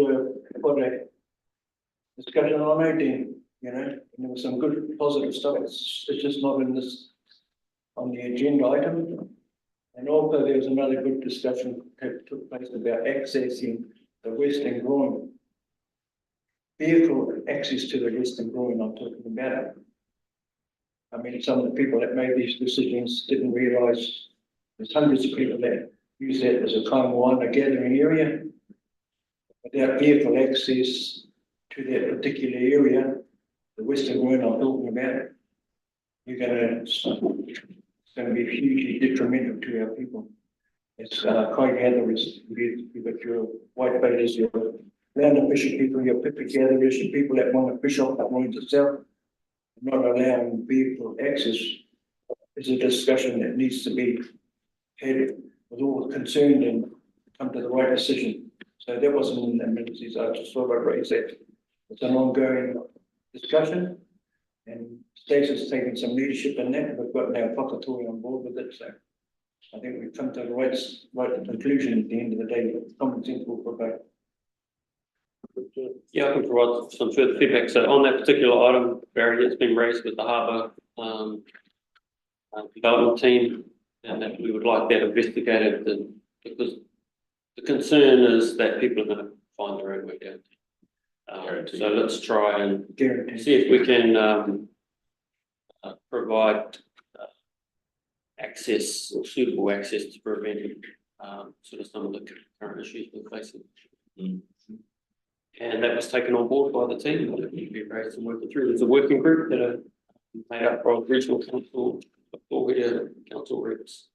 quite a discussion on it, and there was some good positive stuff. It's just not in this on the agenda item. And also there was another good discussion that took place about accessing the Western Groin. Vehicle access to the Western Groin I'm talking about. I mean, some of the people that made these decisions didn't realise there's hundreds of people that use that as a Kaimoana gathering area. Without vehicle access to that particular area, the Western Groin I'm talking about, it's going to be hugely detrimental to our people. It's kite gatherers, you've got your white baiters, your land fishing people, your pippi gatherers, your people that want to fish off that ruins itself. Not allowing vehicle access is a discussion that needs to be had with all concerned and come to the right decision. So that wasn't in the minutes, I just thought I'd raise that. It's an ongoing discussion, and Stacey's taken some leadership in that. We've got now Whakatoi on board with it, so I think we've come to the right conclusion at the end of the day, common sense will prevail. Yeah, I can provide some further feedback. So on that particular item, Barry, it's been raised with the harbour development team, and that we would like that investigated, because the concern is that people are going to find their own way down. So let's try and Guaranteed. see if we can provide access or suitable access to prevent sort of some of the current issues we're facing. And that was taken on board by the team. We raised and worked through. There's a working group that are made up of regional council, council reps,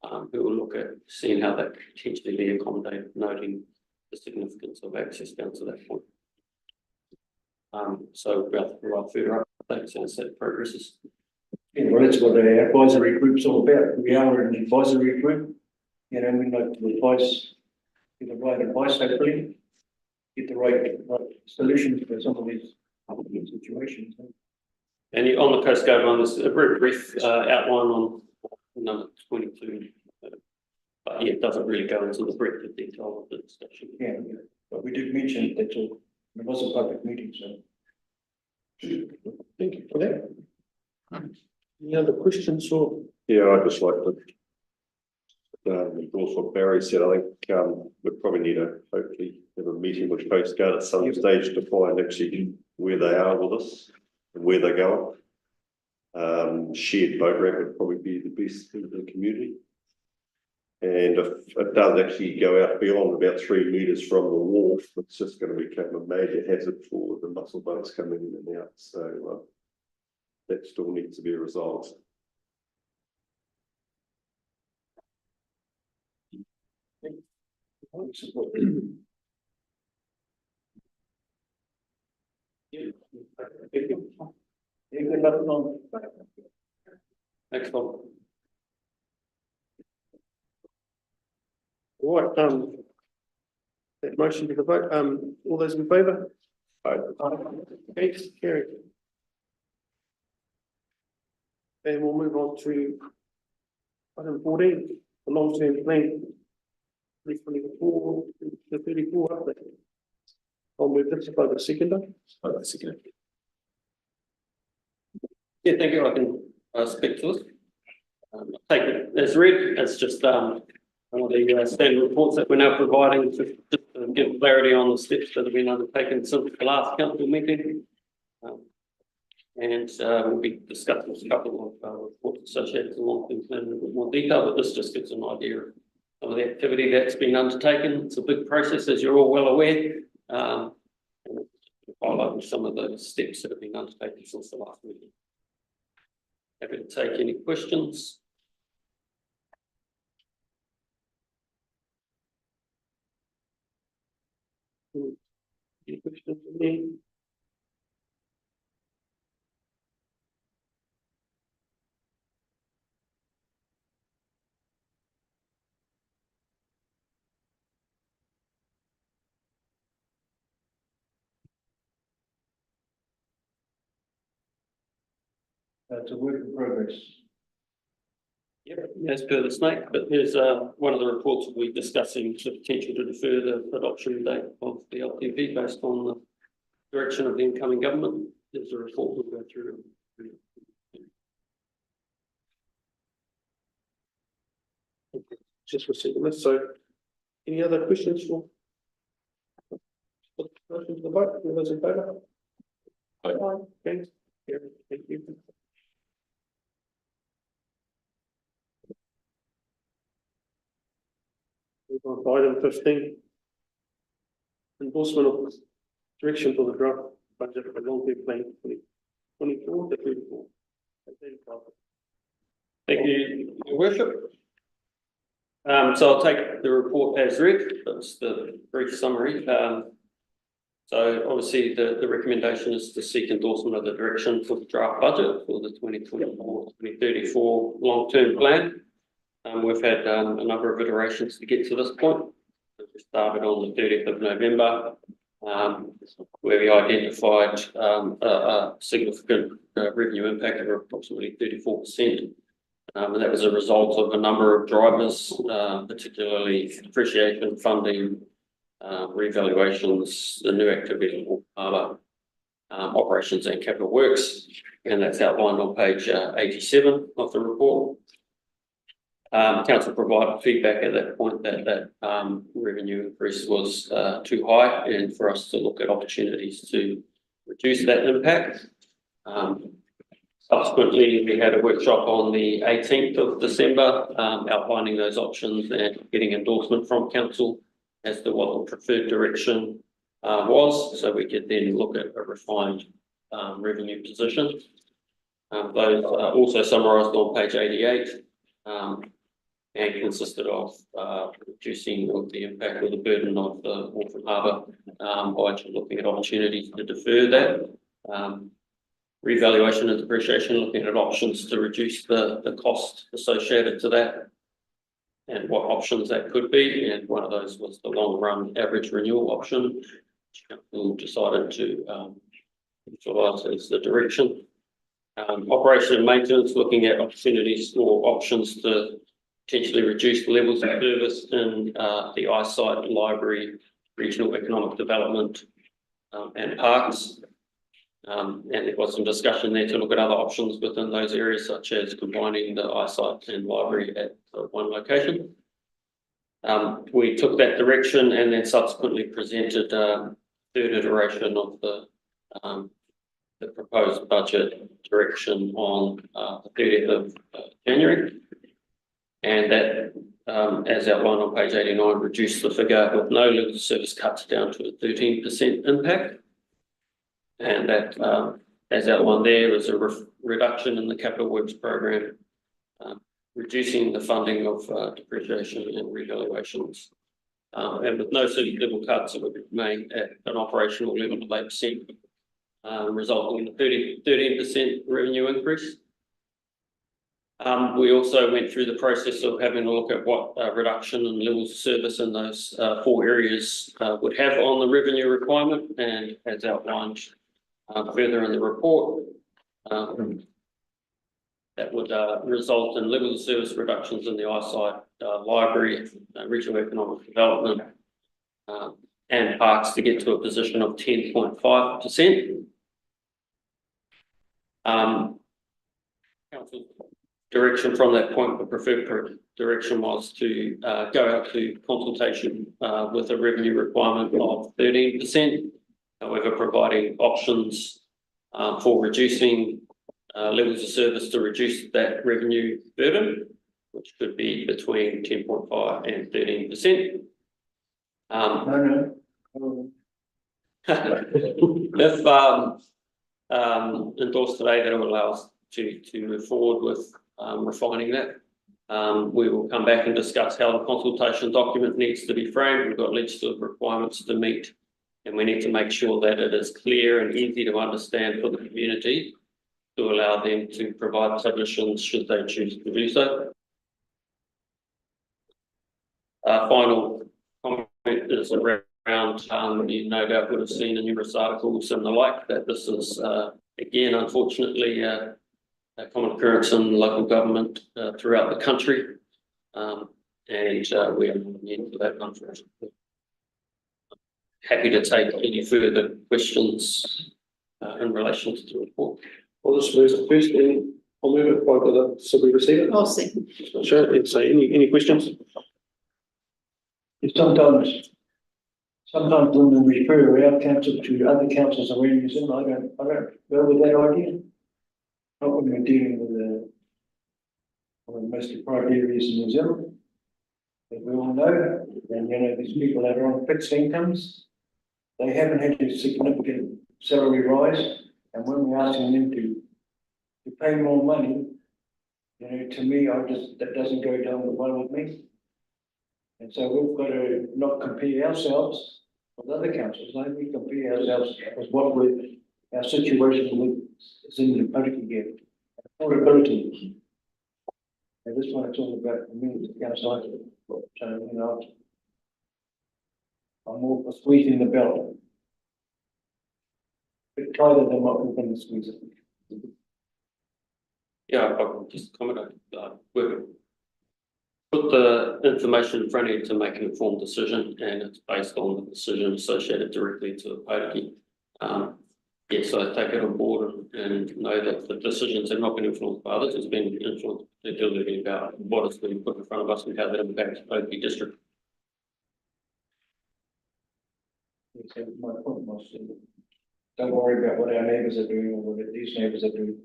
who will look at seeing how that could potentially be accommodated, noting the significance of access down to that point. So we'll have to provide further updates as that progresses. Yeah, well, that's what the advisory group's all about. We are an advisory group. You know, we like to advise, get the right advice, hopefully, get the right solutions for some of these situations. And on the Coast Guard one, there's a very brief outline on number 22. But yeah, it doesn't really go into the breadth of detail of the discussion. Yeah, but we did mention that it was a public meeting, so. Thank you for that. Any other questions or? Yeah, I'd just like to endorse what Barry said. I think we probably need to hopefully have a meeting with Coast Guard at some stage to find actually where they are with us and where they're going. Shared boat ramp would probably be the best in the community. And if it does actually go out beyond about 3 meters from the wharf, it's just going to become a major hazard for the mussel boats coming in and out. So that still needs to be resolved. Excellent. All right, that motion to the vote, all those in favour? Aye. Okay, carried. And we'll move on to item 14, the long-term plan. 2024 to 34 update. I'll move this by the seconder. Yeah, thank you. I can speak to this. Take it as read. It's just one of the standard reports that we're now providing to give clarity on the steps that have been undertaken since the last council meeting. And we'll be discussing a couple of reports associated with the long-term plan in a bit more detail, but this just gives an idea of some of the activity that's been undertaken. It's a big process, as you're all well aware. Highlighting some of the steps that have been undertaken since the last meeting. Happy to take any questions. Any questions for me? It's a work in progress. Yep, as per the snake, but there's one of the reports we'll be discussing the potential to defer the adoption date of the LTV based on the direction of the incoming government. There's a report we'll go through. Just receiving this, so any other questions for? Motion to the vote, all those in favour? Aye. Okay, carried. Thank you. Move on to item 15. Endorsement of direction for the draft budget for long-term plan 2024 to 34. Thank you, Your Worship. So I'll take the report as read. That's the brief summary. So obviously the recommendation is to seek endorsement of the direction for the draft budget for the 2024-2034 long-term plan. We've had a number of iterations to get to this point. We started on the 30th of November, where we identified a significant revenue impact of approximately 34%. And that was a result of a number of drivers, particularly depreciation, funding, revaluations, the new activity in Auckland Harbour, operations and capital works, and that's outlined on page 87 of the report. Council provided feedback at that point that revenue increase was too high, and for us to look at opportunities to reduce that impact. Subsequently, we had a workshop on the 18th of December, outlining those options and getting endorsement from council as to what the preferred direction was, so we could then look at a refined revenue position. Those are also summarised on page 88 and consisted of reducing the impact or the burden of the Auckland Harbour by looking at opportunities to defer that. Revaluation and depreciation, looking at options to reduce the cost associated to that and what options that could be. And one of those was the long run average renewal option, which council decided to utilise as the direction. Operation and maintenance, looking at opportunities or options to potentially reduce the levels of service in the eyesight, library, regional economic development and parks. And there was some discussion there to look at other options within those areas, such as combining the eyesight and library at one location. We took that direction and then subsequently presented third iteration of the proposed budget direction on the 30th of January. And that, as outlined on page 89, reduced the figure with no level of service cuts down to a 13% impact. And that, as outlined there, was a reduction in the capital works program, reducing the funding of depreciation and revaluations. And with no service level cuts, it would remain at an operational level of 8%, resulting in a 13% revenue increase. We also went through the process of having a look at what reduction in levels of service in those 4 areas would have on the revenue requirement, and as outlined further in the report, that would result in levels of service reductions in the eyesight, library, regional economic development, and parks to get to a position of 10.5%. Council direction from that point, the preferred direction was to go out to consultation with a revenue requirement of 13%. However, providing options for reducing levels of service to reduce that revenue burden, which could be between 10.5 and 13%. If endorsed today, that will allow us to move forward with refining that. We will come back and discuss how the consultation document needs to be framed. We've got legislative requirements to meet, and we need to make sure that it is clear and easy to understand for the community to allow them to provide submissions should they choose to do so. Final comment is around, you no doubt would have seen in numerous articles and the like, that this is, again, unfortunately, a common occurrence in local government throughout the country. And we are immune to that, unfortunately. Happy to take any further questions in relation to the report. I'll just move it first, and I'll move it by the, so we receive it. I'll see. Sure, and so any questions? Sometimes when we refer our council to other councils around New Zealand, I don't go with that idea. Not when we're dealing with one of the most deprived areas in New Zealand. As we all know, and you know, these people that are on fixed incomes, they haven't had a significant salary rise, and when we're asking them to pay more money, you know, to me, that doesn't go down well with me. And so we've got to not compare ourselves with other councils. Like we compare ourselves with what our situation is in the public again. Affordability. And this one it's all about for me, it's outside of it. So, you know, I'm more for squeezing the belt. Bit tighter than what we're going to squeeze it. Yeah, if I can just comment, we've put the information in front of you to make an informed decision, and it's based on the decision associated directly to Opotiki. Yes, I take it on board and know that the decisions have not been influenced by others, it's been influenced particularly about what has been put in front of us and how that impacts Opotiki district. My point was, don't worry about what our neighbours are doing or what these neighbours are doing.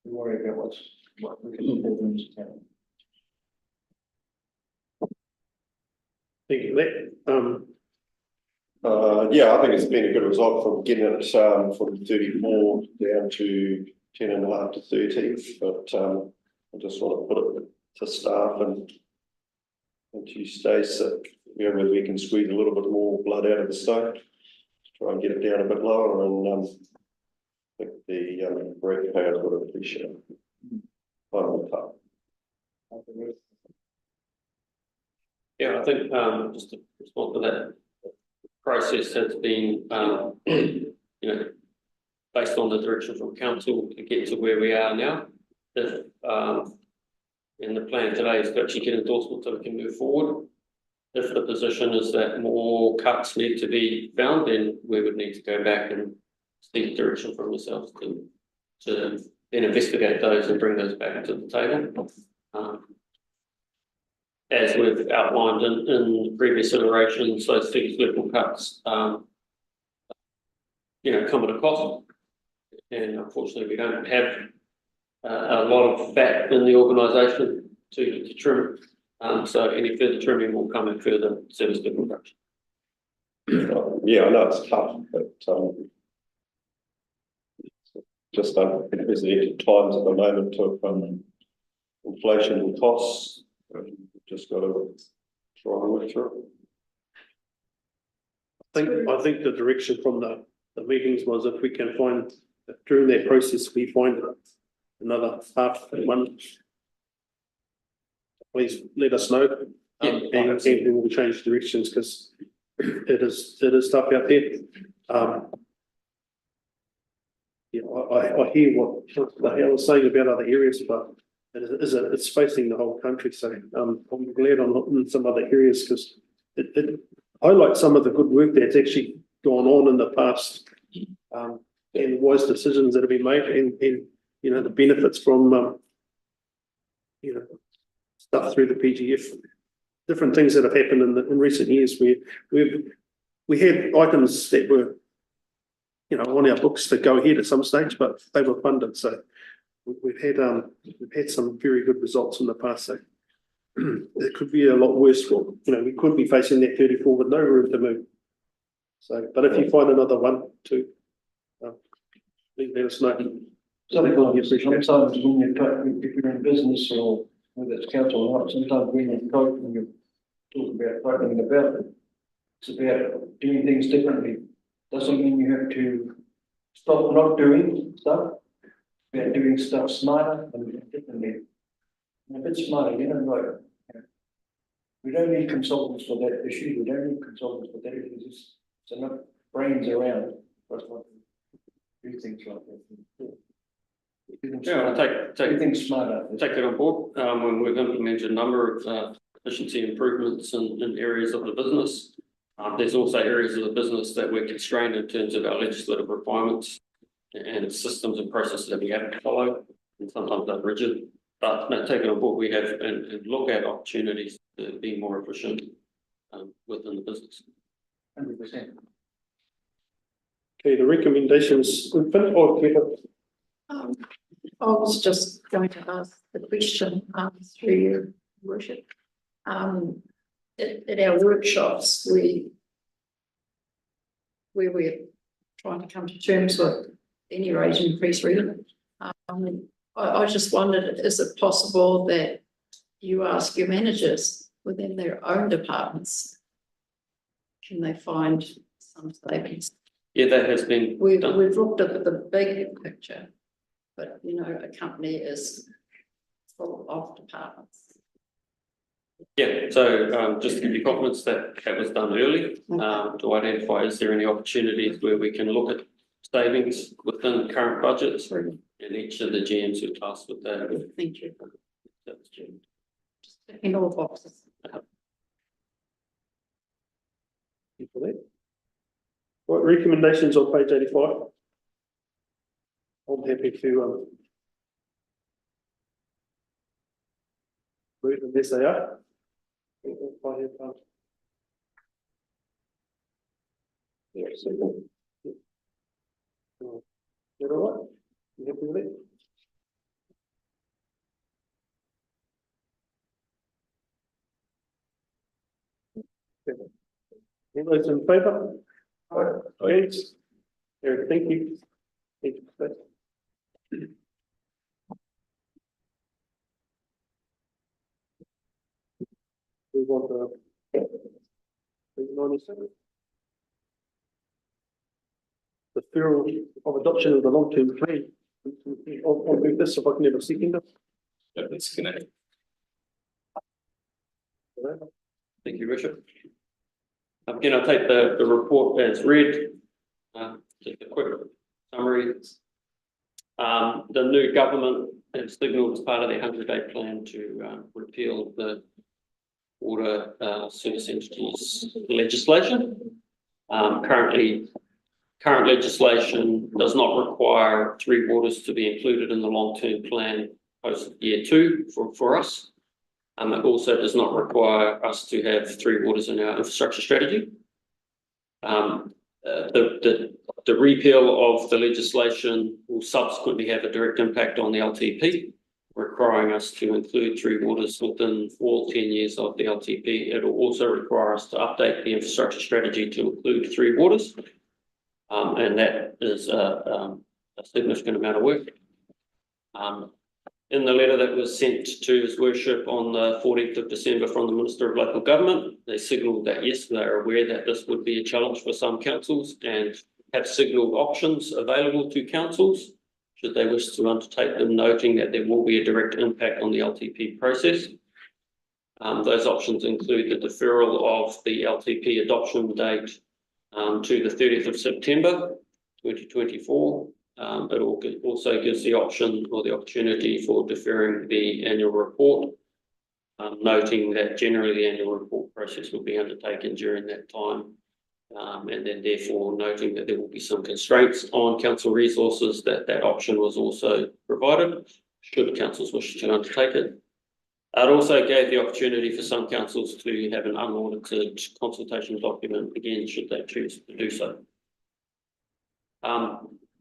We worry about what we can do in this town. Thank you, Lee. Yeah, I think it's been a good result from getting it from 34 down to 10.5 to 13, but I just want to put it to staff and to Stacey, whether we can squeeze a little bit more blood out of the stone, try and get it down a bit lower, and I think the ratepayers would appreciate it. Yeah, I think just to respond to that, process has been based on the direction from council to get to where we are now. If and the plan today is to actually get endorsement so we can move forward. If the position is that more cuts need to be found, then we would need to go back and seek direction from ourselves to then investigate those and bring those back to the table. As we've outlined in previous iterations, those fixed level cuts, come at a cost. And unfortunately, we don't have a lot of fat in the organisation to trim. So any further trimming will come in further service level reduction. Yeah, I know it's tough, but just unprecedented times at the moment of inflation and costs. Just got to try and work through it. I think the direction from the meetings was if we can find, if during that process, we find another half one, please let us know. And we'll change directions because it is tough out there. I hear what the hell is saying about other areas, but it's facing the whole country. So I'm glad I'm not in some other areas because it highlights some of the good work that's actually gone on in the past, and wise decisions that have been made, and the benefits from stuff through the PGF, different things that have happened in recent years where we had items that were on our books to go ahead at some stage, but they were funded. So we've had some very good results in the past. So it could be a lot worse. We could be facing that 34 with no room to move. So, but if you find another 1, 2, please let us know. Sometimes when if you're in business or whether it's council or not, sometimes when you cope and you talk about tightening about it, it's about doing things differently. Doesn't mean you have to stop not doing stuff. It's about doing stuff smarter and differently. And a bit smarter, right? We don't need consultants for that issue. We don't need consultants for that issue. There's enough brains around for us to do things like that. Yeah, I take things smarter. Take that on board. When we've implemented a number of efficiency improvements in areas of the business. There's also areas of the business that we're constrained in terms of our legislative requirements and systems and processes that we have to follow, and sometimes they're rigid. But take it on board, we have and look at opportunities to be more efficient within the business. 100%. Okay, the recommendations. I was just going to ask the question through your worship. At our workshops, where we're trying to come to terms with any rate increase really. I just wondered, is it possible that you ask your managers within their own departments, can they find some savings? Yeah, that has been We've done. looked at the big picture, but a company is full of departments. Yeah, so just to give you confidence that was done early to identify is there any opportunities where we can look at savings within current budgets, and each of the GMs who tasked with that. Thank you. That's Jim. In all boxes. For that. Right, recommendations on page 85. I'm happy to read them as they are. If I have, Yeah, so is that all right? You happy with it? Any those in favour? Against? Eric, thank you. Thank you for that. Move on to page 97. The deferral of adoption of the long-term plan. I'll move this if I can have a second. That's connected. Thank you, Richard. Again, I'll take the report as read. Just a quick summary. The new government has signalled as part of their 100-day plan to repeal the water service entities legislation. Current legislation does not require Three Waters to be included in the long-term plan post year 2 for us. It also does not require us to have Three Waters in our infrastructure strategy. The repeal of the legislation will subsequently have a direct impact on the LTP, requiring us to include Three Waters within all 10 years of the LTP. It will also require us to update the infrastructure strategy to include Three Waters, and that is a significant amount of work. In the letter that was sent to His Worship on the 14th of December from the Minister of Local Government, they signalled that yes, they are aware that this would be a challenge for some councils and have signalled options available to councils should they wish to undertake them, noting that there will be a direct impact on the LTP process. Those options include the deferral of the LTP adoption date to the 30th of September 2024. It also gives the option or the opportunity for deferring the annual report, noting that generally the annual report process will be undertaken during that time, and then therefore noting that there will be some constraints on council resources, that option was also provided should councils wish to undertake it. It also gave the opportunity for some councils to have an unaudited consultation document, again, should they choose to do so.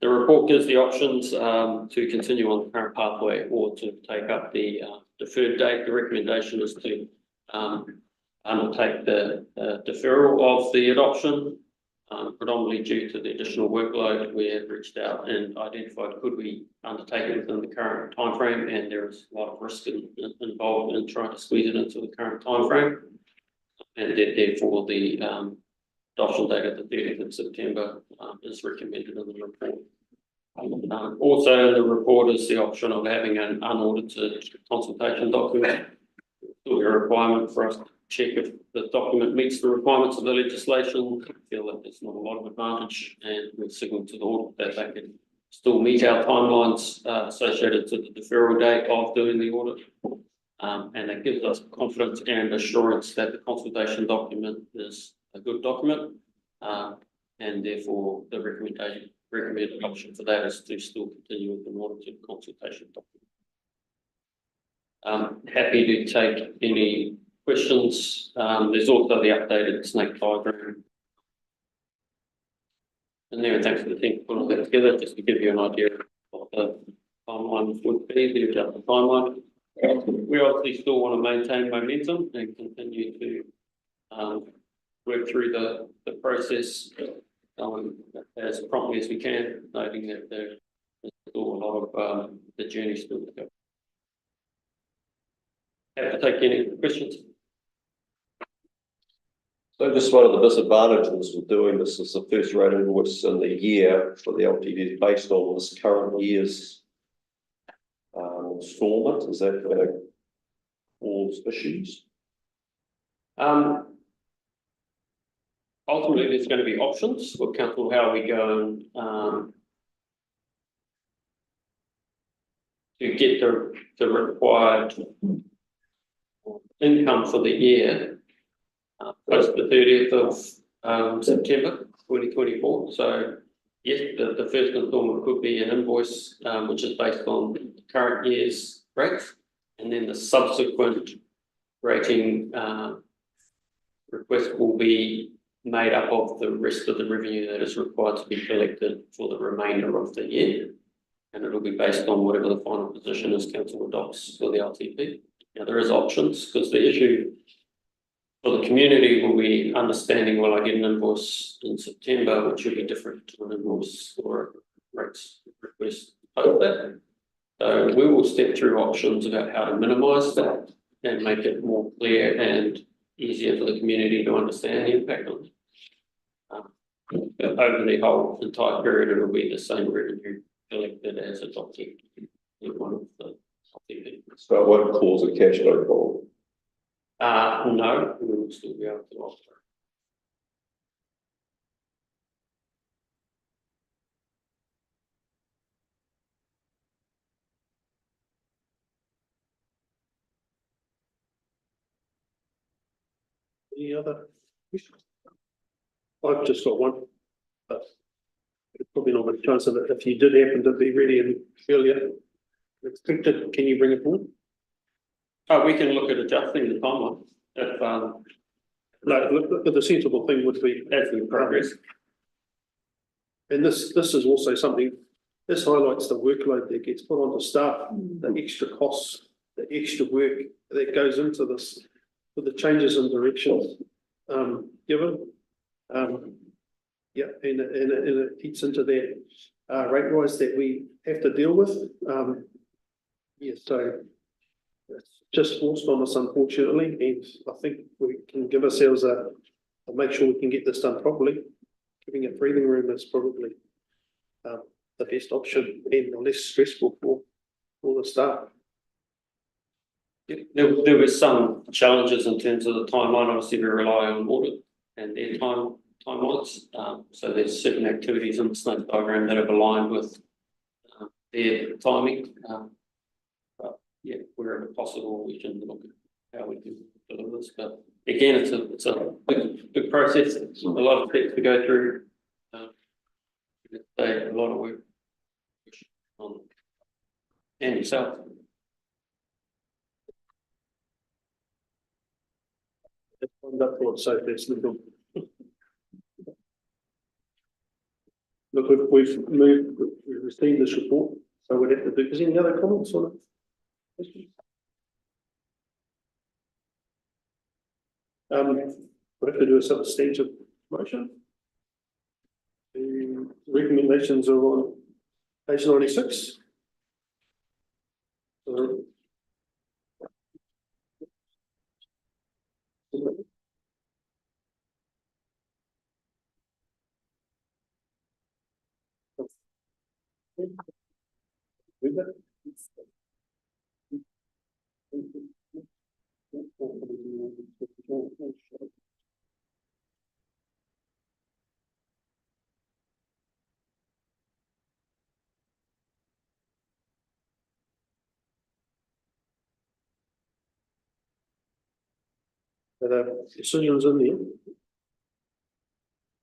The report gives the options to continue on the current pathway or to take up the deferred date. The recommendation is to undertake the deferral of the adoption, predominantly due to the additional workload. We have reached out and identified could we undertake it within the current timeframe, and there is a lot of risk involved in trying to squeeze it into the current timeframe, and therefore the adoption date of the 30th of September is recommended in the report. Also in the report is the option of having an unaudited consultation document. Still a requirement for us to check if the document meets the requirements of the legislation. I feel that there's not a lot of advantage, and we've signalled to the audit that they can still meet our timelines associated to the deferral date of doing the audit. And that gives us confidence and assurance that the consultation document is a good document, and therefore the recommended option for that is to still continue with the audited consultation document. Happy to take any questions. There's also the updated snake diagram in there, and thanks for the team for putting that together, just to give you an idea of what the timeline would be, the adjusted timeline. We obviously still want to maintain momentum and continue to work through the process as promptly as we can, noting that there's still a lot of the journey still to go. Have to take any questions. So just one of the disadvantages of doing this is the first rate invoice in the year for the LTD based on this current year's installment. Is that going to cause issues? ultimately, there's going to be options for council, how we go and, to get the required income for the year, post the 30th of September 2024. So yes, the first installment could be an invoice, which is based on the current year's rates, and then the subsequent rating request will be made up of the rest of the revenue that is required to be collected for the remainder of the year. And it'll be based on whatever the final position is council adopts for the LTP. Now, there is options, because the issue for the community will be understanding, well, I get an invoice in September, which will be different to an invoice or a rates request over that. So we will step through options about how to minimise that and make it more clear and easier for the community to understand the impact on it. But over the whole entire period, it will be the same revenue collected as adopted in one of the LTP. So it won't cause a cash flow problem. No, we will still be able to offer. Any other questions? I've just got one, but it's probably not much chance of it. If you did happen to be ready and earlier expected, can you bring it forward? We can look at adjusting the timeline if, No, look, the sensible thing would be, as we progress. and this is also something, this highlights the workload that gets put onto staff, the extra costs, the extra work that goes into this, with the changes in directions given. Yeah, and it eats into that rate rise that we have to deal with. Yeah, so it's just forced on us, unfortunately, and I think we can give ourselves make sure we can get this done properly. Giving a breathing room is probably the best option and the less stressful for the staff. There were some challenges in terms of the timeline. Obviously, we rely on audit and their timelines. So there's certain activities in the snake diagram that have aligned with their timing. But yeah, wherever possible, we can look at how we can deliver this. But again, it's a big process. It's a lot of steps to go through. It's a lot of work on and yourself. So there's little. Look, we've received this report, so we'd have to do, is there any other comments on it? We have to do a substantive motion. The recommendations are on page 96. Decisions in there.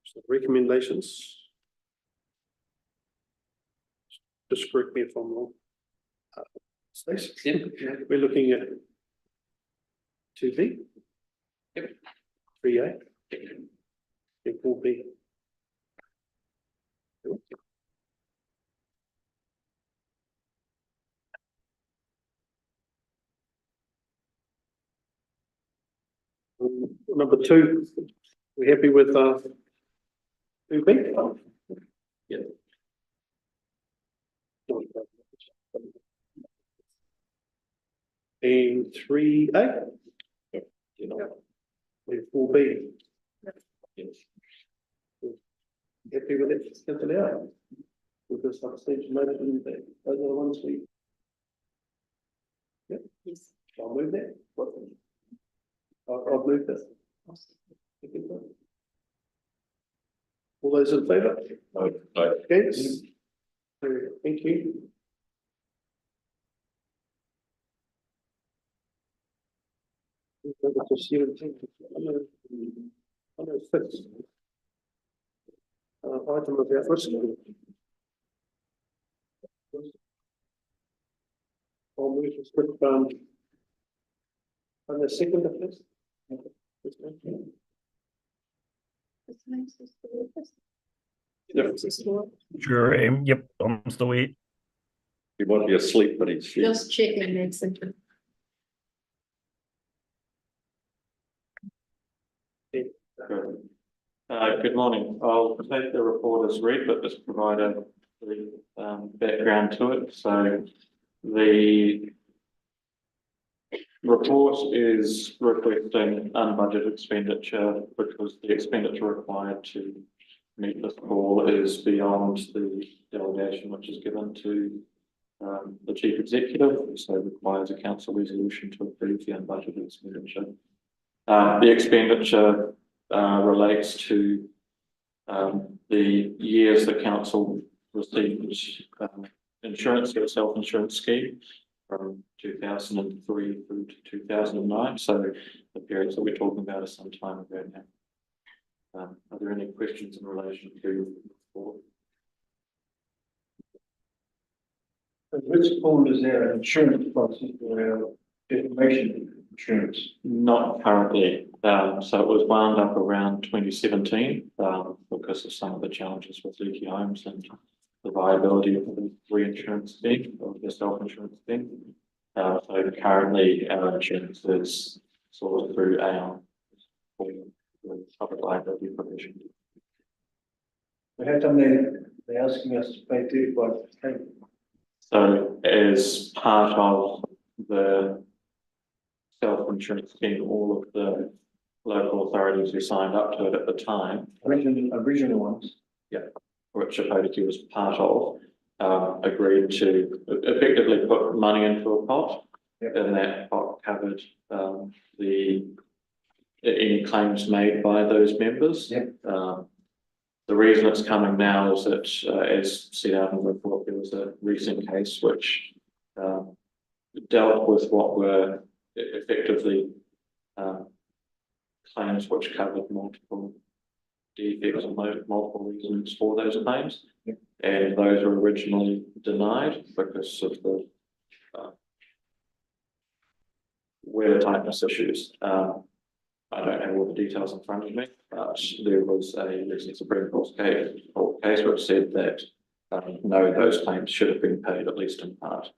So recommendations. Just correct me if I'm wrong. Stacey? Yeah. We're looking at 2B. Yep. 3A. And 4B. Number 2, we happy with 2B? Yeah. And 3A? You know, and 4B? Yes. Happy with it, cancel it out. With this substation motion, those are the ones we. Yep. Yes. I'll move that. I'll move this. All those in favour? No. Against? Thank you. Item about risk. I'll move to quick, on the second of this. Sure. Yep, I'm still here. He might be asleep, but he's. Just checking next. Good morning. I'll take the report as read, but just provide a background to it. So the report is requesting unbudgeted expenditure because the expenditure required to meet this call is beyond the delegation which is given to the chief executive, so requires a council resolution to approve the unbudgeted expenditure. The expenditure relates to the years the council received insurance, their self-insurance scheme from 2003 through to 2009. So the periods that we're talking about are some time ago now. Are there any questions in relation to the report? Which pool is there an insurance policy for our defamation insurance? Not currently. So it was wound up around 2017 because of some of the challenges with leaky homes and the viability of the reinsurance scheme or the self-insurance scheme. So currently our insurance is sourced through Aon for public liability provision. But how come they're asking us to pay 35%? So as part of the self-insurance scheme, all of the local authorities who signed up to it at the time, Original ones. yeah, which Opotiki was part of, agreed to effectively put money into a pot, and that pot covered any claims made by those members. The reason it's coming now is that, as set out in the report, there was a recent case which dealt with what were effectively claims which covered multiple defects and multiple reasons for those claims. And those were originally denied because of the weather tightness issues. I don't have all the details in front of me, but there was a recent Supreme Court case which said that no, those claims should have been paid at least in part.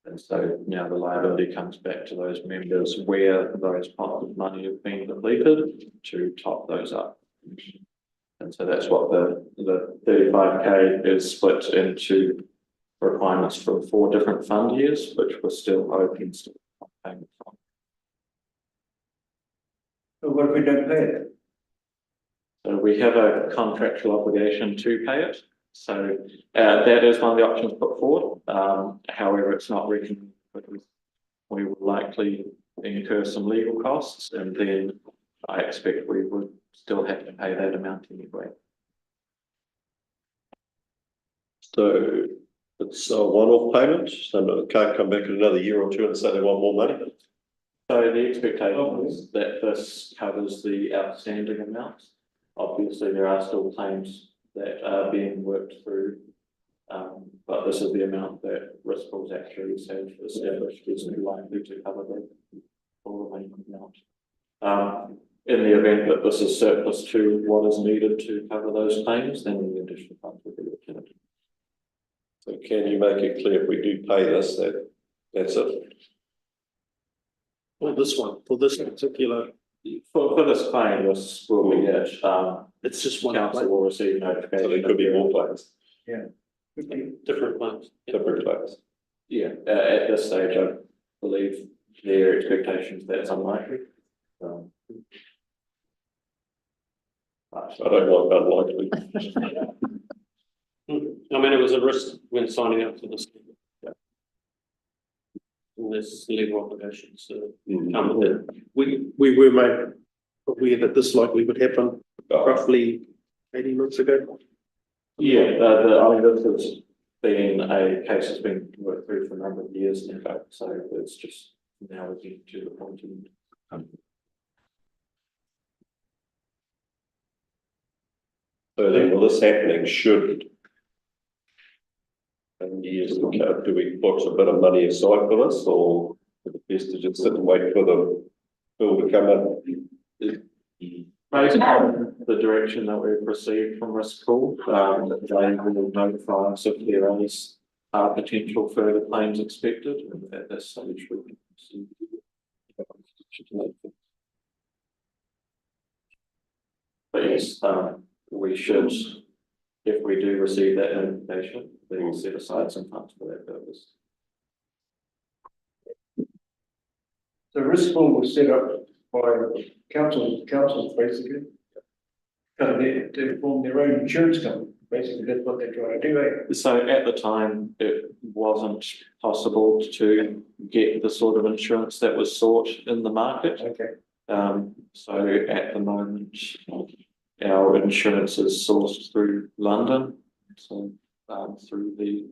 And so now the liability comes back to those members where those pots of money have been depleted to top those up. And so that's what the 35K is split into requirements from 4 different fund years, which were still open to payment from. So what if we don't pay it? So we have a contractual obligation to pay it. So that is one of the options put forward. However, it's not written because we will likely incur some legal costs, and then I expect we would still have to pay that amount anyway. So it's a one-off payment, so it can't come back in another year or two and say they want more money. So the expectation is that this covers the outstanding amounts. Obviously, there are still claims that are being worked through, but this is the amount that risk pools actuaries have established is likely to cover the full remaining amount. In the event that this is surplus to what is needed to cover those claims, then the additional funds will be returned. So can you make it clear if we do pay this, that's it? Well, this one, for this particular, For this claim, this will be it. it's just one Council claim. will receive notification. So there could be more claims, Different claims. different claims. Yeah, at this stage, I believe their expectations that's unlikely. I don't like unlikely. I mean, it was a risk when signing up for this. And there's legal obligations to come with it. We were made aware that this likely would happen roughly 18 months ago? Yeah, I mean, this has been a case that's been worked through for a number of years now, so it's just now we're getting to the point in. So then, will this happening should in years to come, do we put a bit of money aside for this, or is it best to just sit and wait for the bill to come in? Based on the direction that we've received from Risk Pool, they will notify us if there is potential further claims expected, and at this stage we can see. But yes, we should, if we do receive that information, then we'll set aside some funds for that purpose. The risk pool was set up by councils basically. To form their own insurance company, basically that's what they're trying to do, eh? So at the time, it wasn't possible to get the sort of insurance that was sought in the market. Okay. So at the moment, our insurance is sourced through London. So through the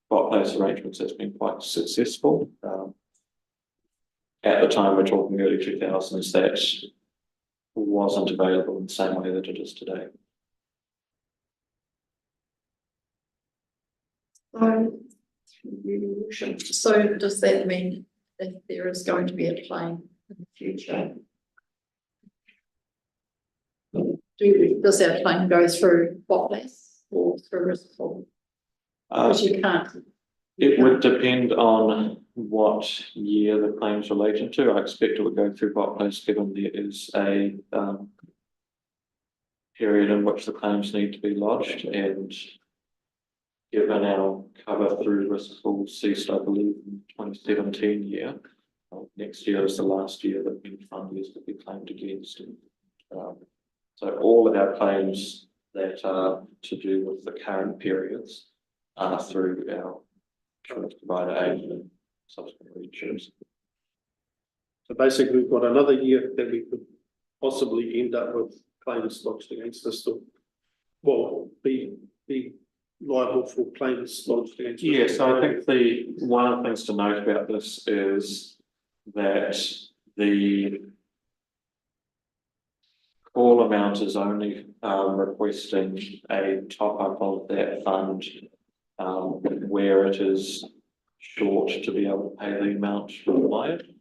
Bot Place arrangements, that's been quite successful. At the time, we're talking early 2000s, that wasn't available in the same way that it is today. So does that mean that there is going to be a claim in the future? Does our claim go through Botless or through Risk Pool? Because you can't. It would depend on what year the claim's related to. I expect it would go through Botless, given there is a period in which the claims need to be lodged, and given our cover through Risk Pool ceased, I believe, in 2017 year. Next year is the last year that any fund is to be claimed against. So all of our claims that are to do with the current periods are through our insurance provider agent and subsequent reinsurers. So basically, we've got another year that we could possibly end up with claims lodged against us, or well, be liable for claims lodged against us. Yes, I think the one of the things to note about this is that the call amount is only requesting a top up of that fund where it is short to be able to pay the amount required.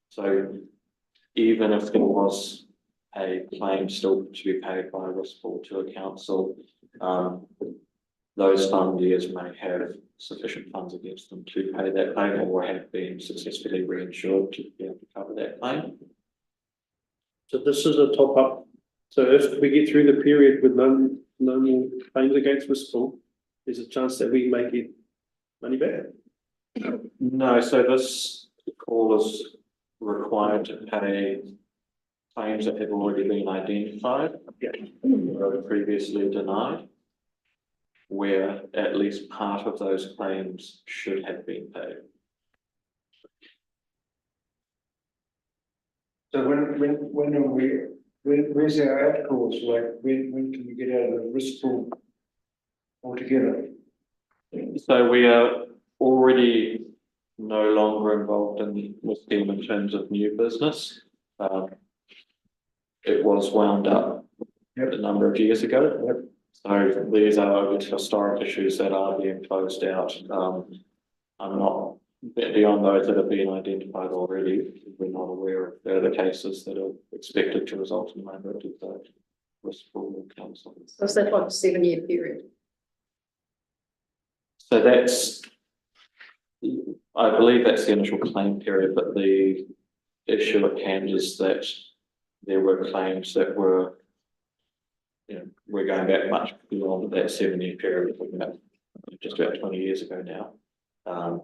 So even if there was a claim still to be paid by Risk Pool to a council, those fund years may have sufficient funds against them to pay that claim, or have been successfully reinsured to be able to cover that claim. So this is a top up. So if we get through the period with no more claims against Risk Pool, there's a chance that we may get money back. No, so this call is required to pay claims that have already been identified, or previously denied, where at least part of those claims should have been paid. So when are we, where's our out calls, like when can we get out of the risk pool altogether? So we are already no longer involved in with them in terms of new business. It was wound up a number of years ago. So these are historic issues that are being closed out. I'm not beyond those that have been identified already. We're not aware of further cases that are expected to result in liability of the Risk Pool council. So is that like a 7-year period? So that's, I believe that's the initial claim period, but the issue at hand is that there were claims that were, we're going back much beyond that 7-year period, just about 20 years ago now.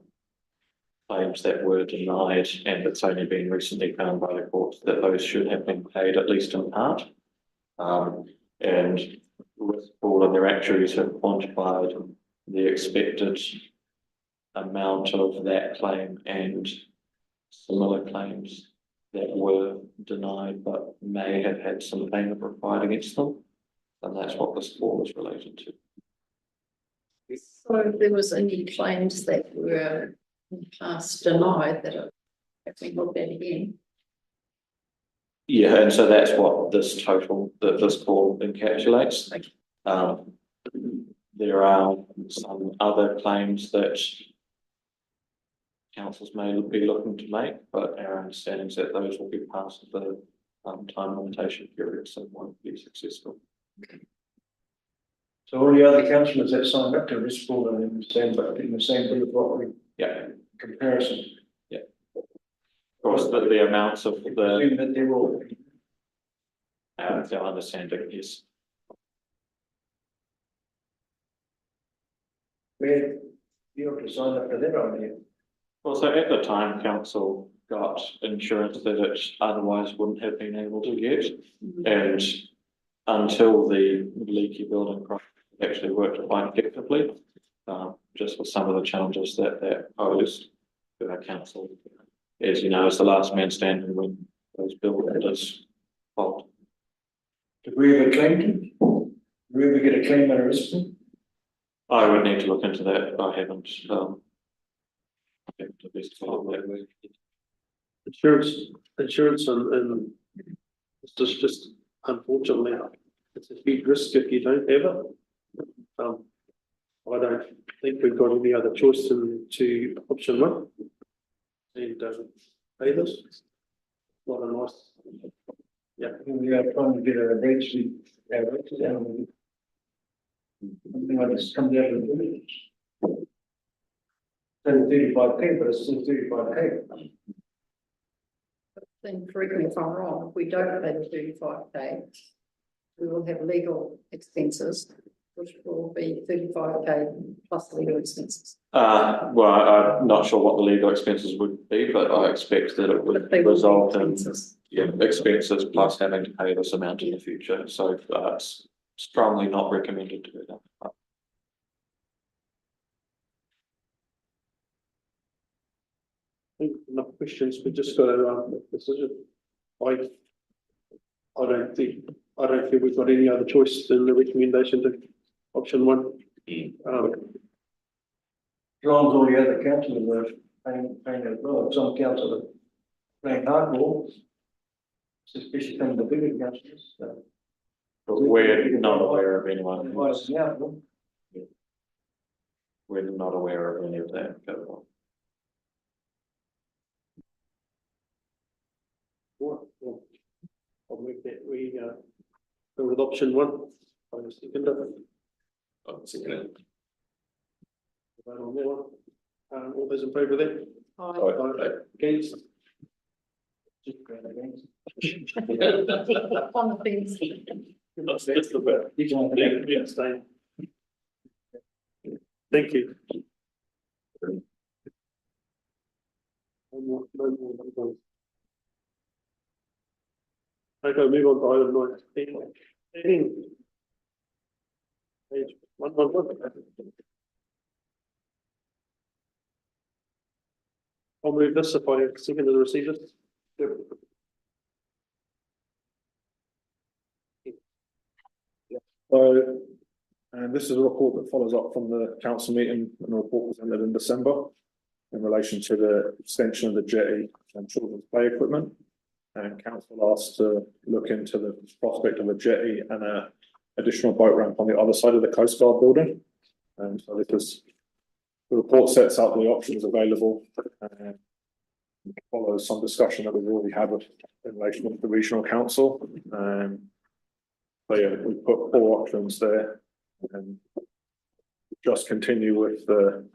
Claims that were denied, and it's only been recently found by the court that those should have been paid, at least in part. And Risk Pool and their actuaries have quantified the expected amount of that claim and similar claims that were denied but may have had some payment required against them. And that's what this call is related to. So if there was any claims that were in the past denied that are, if we look at again. Yeah, and so that's what this total, that this call encapsulates. There are some other claims that councils may be looking to make, but our understanding is that those will be past the time limitation period, so won't be successful. So all the other councillors that signed up to this board are in the same, but in the same group of what we Yeah, comparison. of course, the amounts of the, Assume that they're all. their understanding is, Where you have to sign up to their idea. well, so at the time, council got insurance that it otherwise wouldn't have been able to get. And until the leaky building project actually worked quite effectively, just with some of the challenges that posed to our council. As you know, it's the last man standing when those buildings fault. Did we ever claim to? Did we ever get a claim on a risk? I would need to look into that. I haven't, the best follow that way. Insurance and it's just unfortunately, it's a huge risk if you don't have it. I don't think we've got any other choice than to option one. And pay this. Not a nice. Yeah. We are trying to get a rates, rates down. Something like this comes out of the village. 35K, but it's still 35K. Then correct me if I'm wrong, if we don't pay the 35K, we will have legal expenses, which will be 35K plus legal expenses. Well, I'm not sure what the legal expenses would be, but I expect that it would result in expenses plus having to pay this amount in the future. So it's strongly not recommended to do that. Enough questions, we just got to make a decision. I don't feel we've got any other choice than the recommendation to option one. As long as all the other councillors are paying as well, some councillors paying hardball. Especially some of the bigger councillors, so. But we're not aware of anyone who's, Yeah. we're not aware of any of that going on. I'll move that we go with option one. I was second it. Oh, second it. Vote on that one. All those in favour of that? Aye. Against? On the fence. That's the bit. Abstain. Thank you. No more. Okay, move on to item 19. Page 111. I'll move this if I second to receive it. So, and this is a report that follows up from the council meeting and the report was ended in December in relation to the extension of the jetty and children's play equipment. And council asked to look into the prospect of a jetty and a additional boat ramp on the other side of the Coast Guard building. And so this is, the report sets out the options available and follows some discussion that we've already had in relation with the regional council. So yeah, we put 4 options there and just continue with the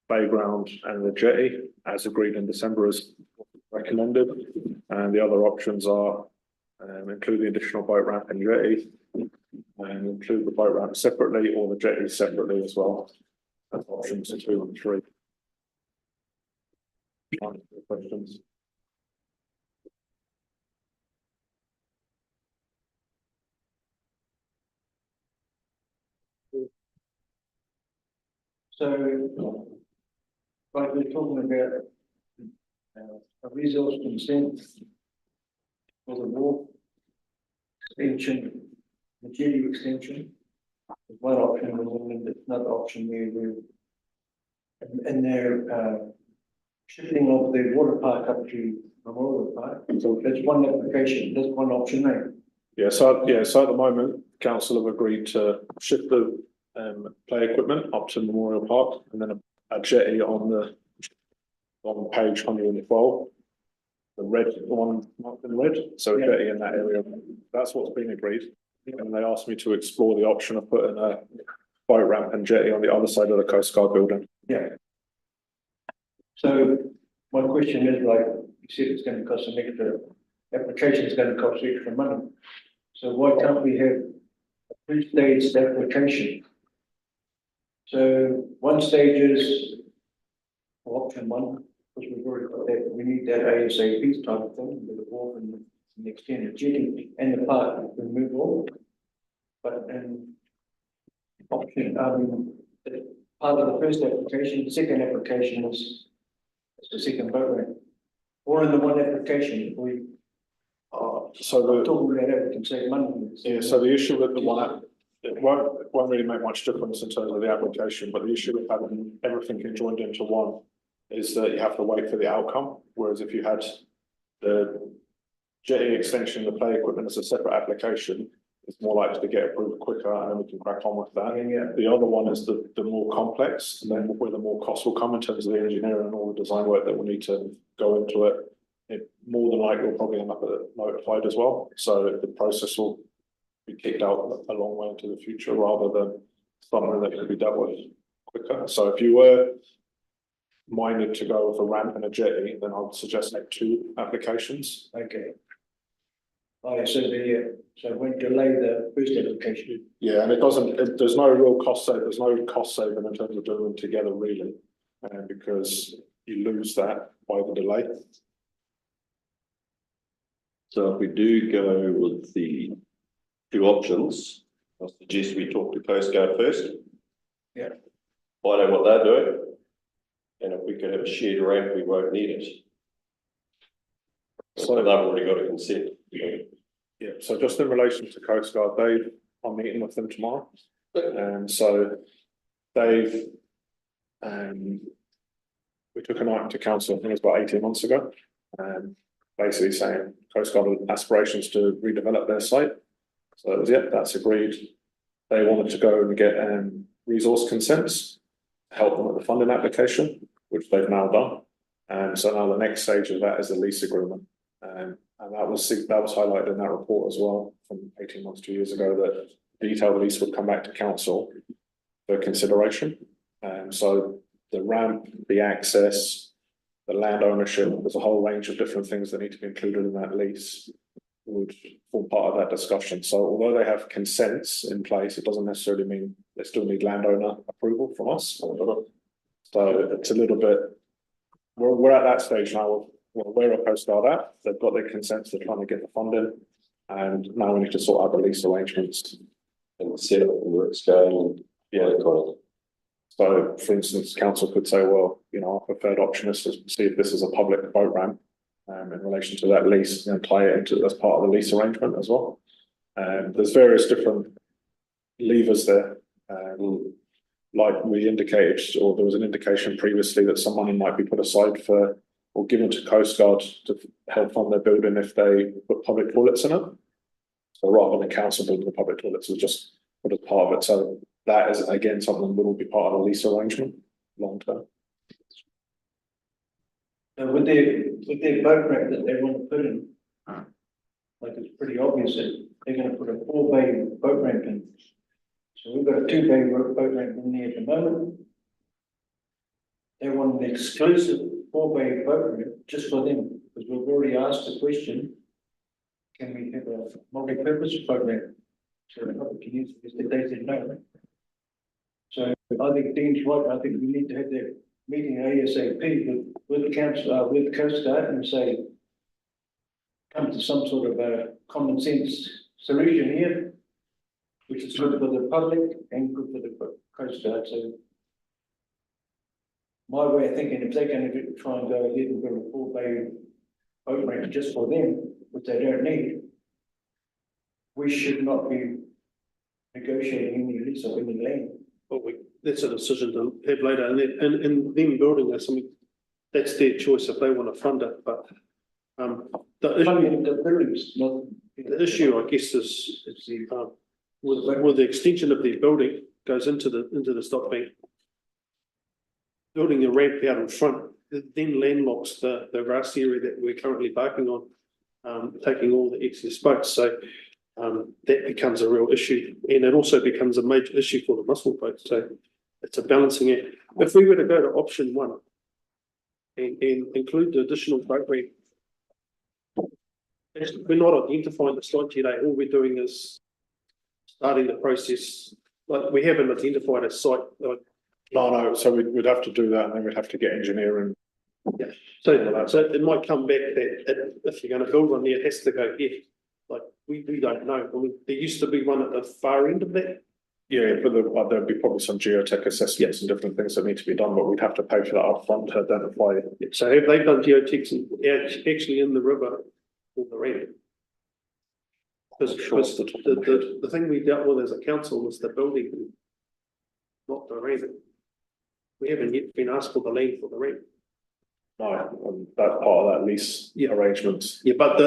playground and the jetty as agreed in December as recommended. And the other options are include the additional boat ramp and jetty and include the boat ramp separately or the jetty separately as well. That's options 2 and 3. Questions? So, like we're talking about a resource consent for the war extension the jetty extension. Is one option, and then there's another option where we and they're shifting of the water park up to Memorial Park. So that's one application, that's one option there. So at the moment, council have agreed to shift the play equipment up to Memorial Park and then a jetty on page 112. The red one marked in red, so a jetty in that area. That's what's been agreed. And they asked me to explore the option of putting a boat ramp and jetty on the other side of the Coast Guard building. Yeah. So my question is, like you said, it's going to cost some extra, application is going to cost extra money. So why can't we have a three-stage application? So one stage is option one, because we've already got that, we need that ASAP type of thing, with the wharf and the extended jetty and the park removal. But option, part of the first application, the second application is the second boat ramp. Or in the one application, we talk about how we can save money. So the issue with the one, it won't really make much difference in terms of the application, but the issue with having everything joined into one is that you have to wait for the outcome, whereas if you had the jetty extension, the play equipment as a separate application, it's more likely to get approved quicker and then we can crack on with that. The other one is the more complex, and then where the more costs will come in terms of the engineering and all the design work that will need to go into it. It more than likely will probably end up notified as well. So the process will be kicked out a long way into the future rather than something that could be dealt with quicker. So if you were minded to go with a ramp and a jetty, then I would suggest like 2 applications. Okay. So it won't delay the first application. Yeah, and there's no real cost saving in terms of doing them together really, because you lose that by the delay. So if we do go with the 2 options, I suggest we talk to Coast Guard first. Yeah. Find out what they're doing. And if we could have a shared ramp, we won't need it. So they've already got a consent. Yeah, so just in relation to Coast Guard, I'm meeting with them tomorrow. And so we took an item to council, I think it was about 18 months ago. Basically saying Coast Guard had aspirations to redevelop their site. So that was it, that's agreed. They wanted to go and get resource consents, help them with the funding application, which they've now done. And so now the next stage of that is the lease agreement. And that was highlighted in that report as well from 18 months, 2 years ago, that detailed lease would come back to council for consideration. So the ramp, the access, the land ownership, there's a whole range of different things that need to be included in that lease would form part of that discussion. So although they have consents in place, it doesn't necessarily mean they still need landowner approval from us. So it's a little bit, we're at that stage now. Where are Coast Guard at? They've got their consents, they're trying to get the funding, and now we need to sort out the lease arrangements And set up the works going. So, for instance, council could say, well, our preferred option is to see if this is a public boat ramp in relation to that lease and tie it into as part of the lease arrangement as well. There's various different levers there. Like we indicated, or there was an indication previously that some money might be put aside for or given to Coast Guard to help fund their building if they put public toilets in it. So rather than council building the public toilets, we'll just put as part of it. So that is again something that will be part of the lease arrangement long term. So with their boat ramp that they want to put in, like it's pretty obvious that they're going to put a 4-bay boat ramp in. So we've got a 2-bay boat ramp in there at the moment. They want an exclusive 4-bay boat ramp just for them, because we've already asked the question, can we have a multi-purpose boat ramp? So the public can use it, they said no. So I think Dean's right, I think we need to have that meeting ASAP with the council, with the Coast Guard and say, come to some sort of a common sense solution here, which is good for the public and good for the Coast Guard. So my way of thinking, if they're going to try and go ahead and build a 4-bay boat ramp just for them, which they don't need, we should not be negotiating any lease of any land. But that's a decision to have later, and them building this, I mean, that's their choice if they want to fund it, but the buildings, not. issue, I guess, is with the extension of their building goes into the stock bank. Building a ramp out in front, then landlocks the grass area that we're currently parking on, taking all the excess boats, so that becomes a real issue, and it also becomes a major issue for the mussel boats, so it's a balancing act. If we were to go to option one and include the additional boat ramp, we're not identifying the site today, all we're doing is starting the process, like we haven't identified a site, like. No, so we'd have to do that, and then we'd have to get engineering. Yeah, so it might come back that if you're gonna build one there, it has to go here, like, we don't know, I mean, there used to be one at the far end of that. Yeah, but there'd be probably some geotech assessments and different things that need to be done, but we'd have to pay for that upfront to identify. So have they done geotechs actually in the river or the ramp? Because the thing we dealt with as a council was the building, not the ramp. We haven't yet been asked for the land for the ramp. No, and that's part of that lease arrangements. Yeah, but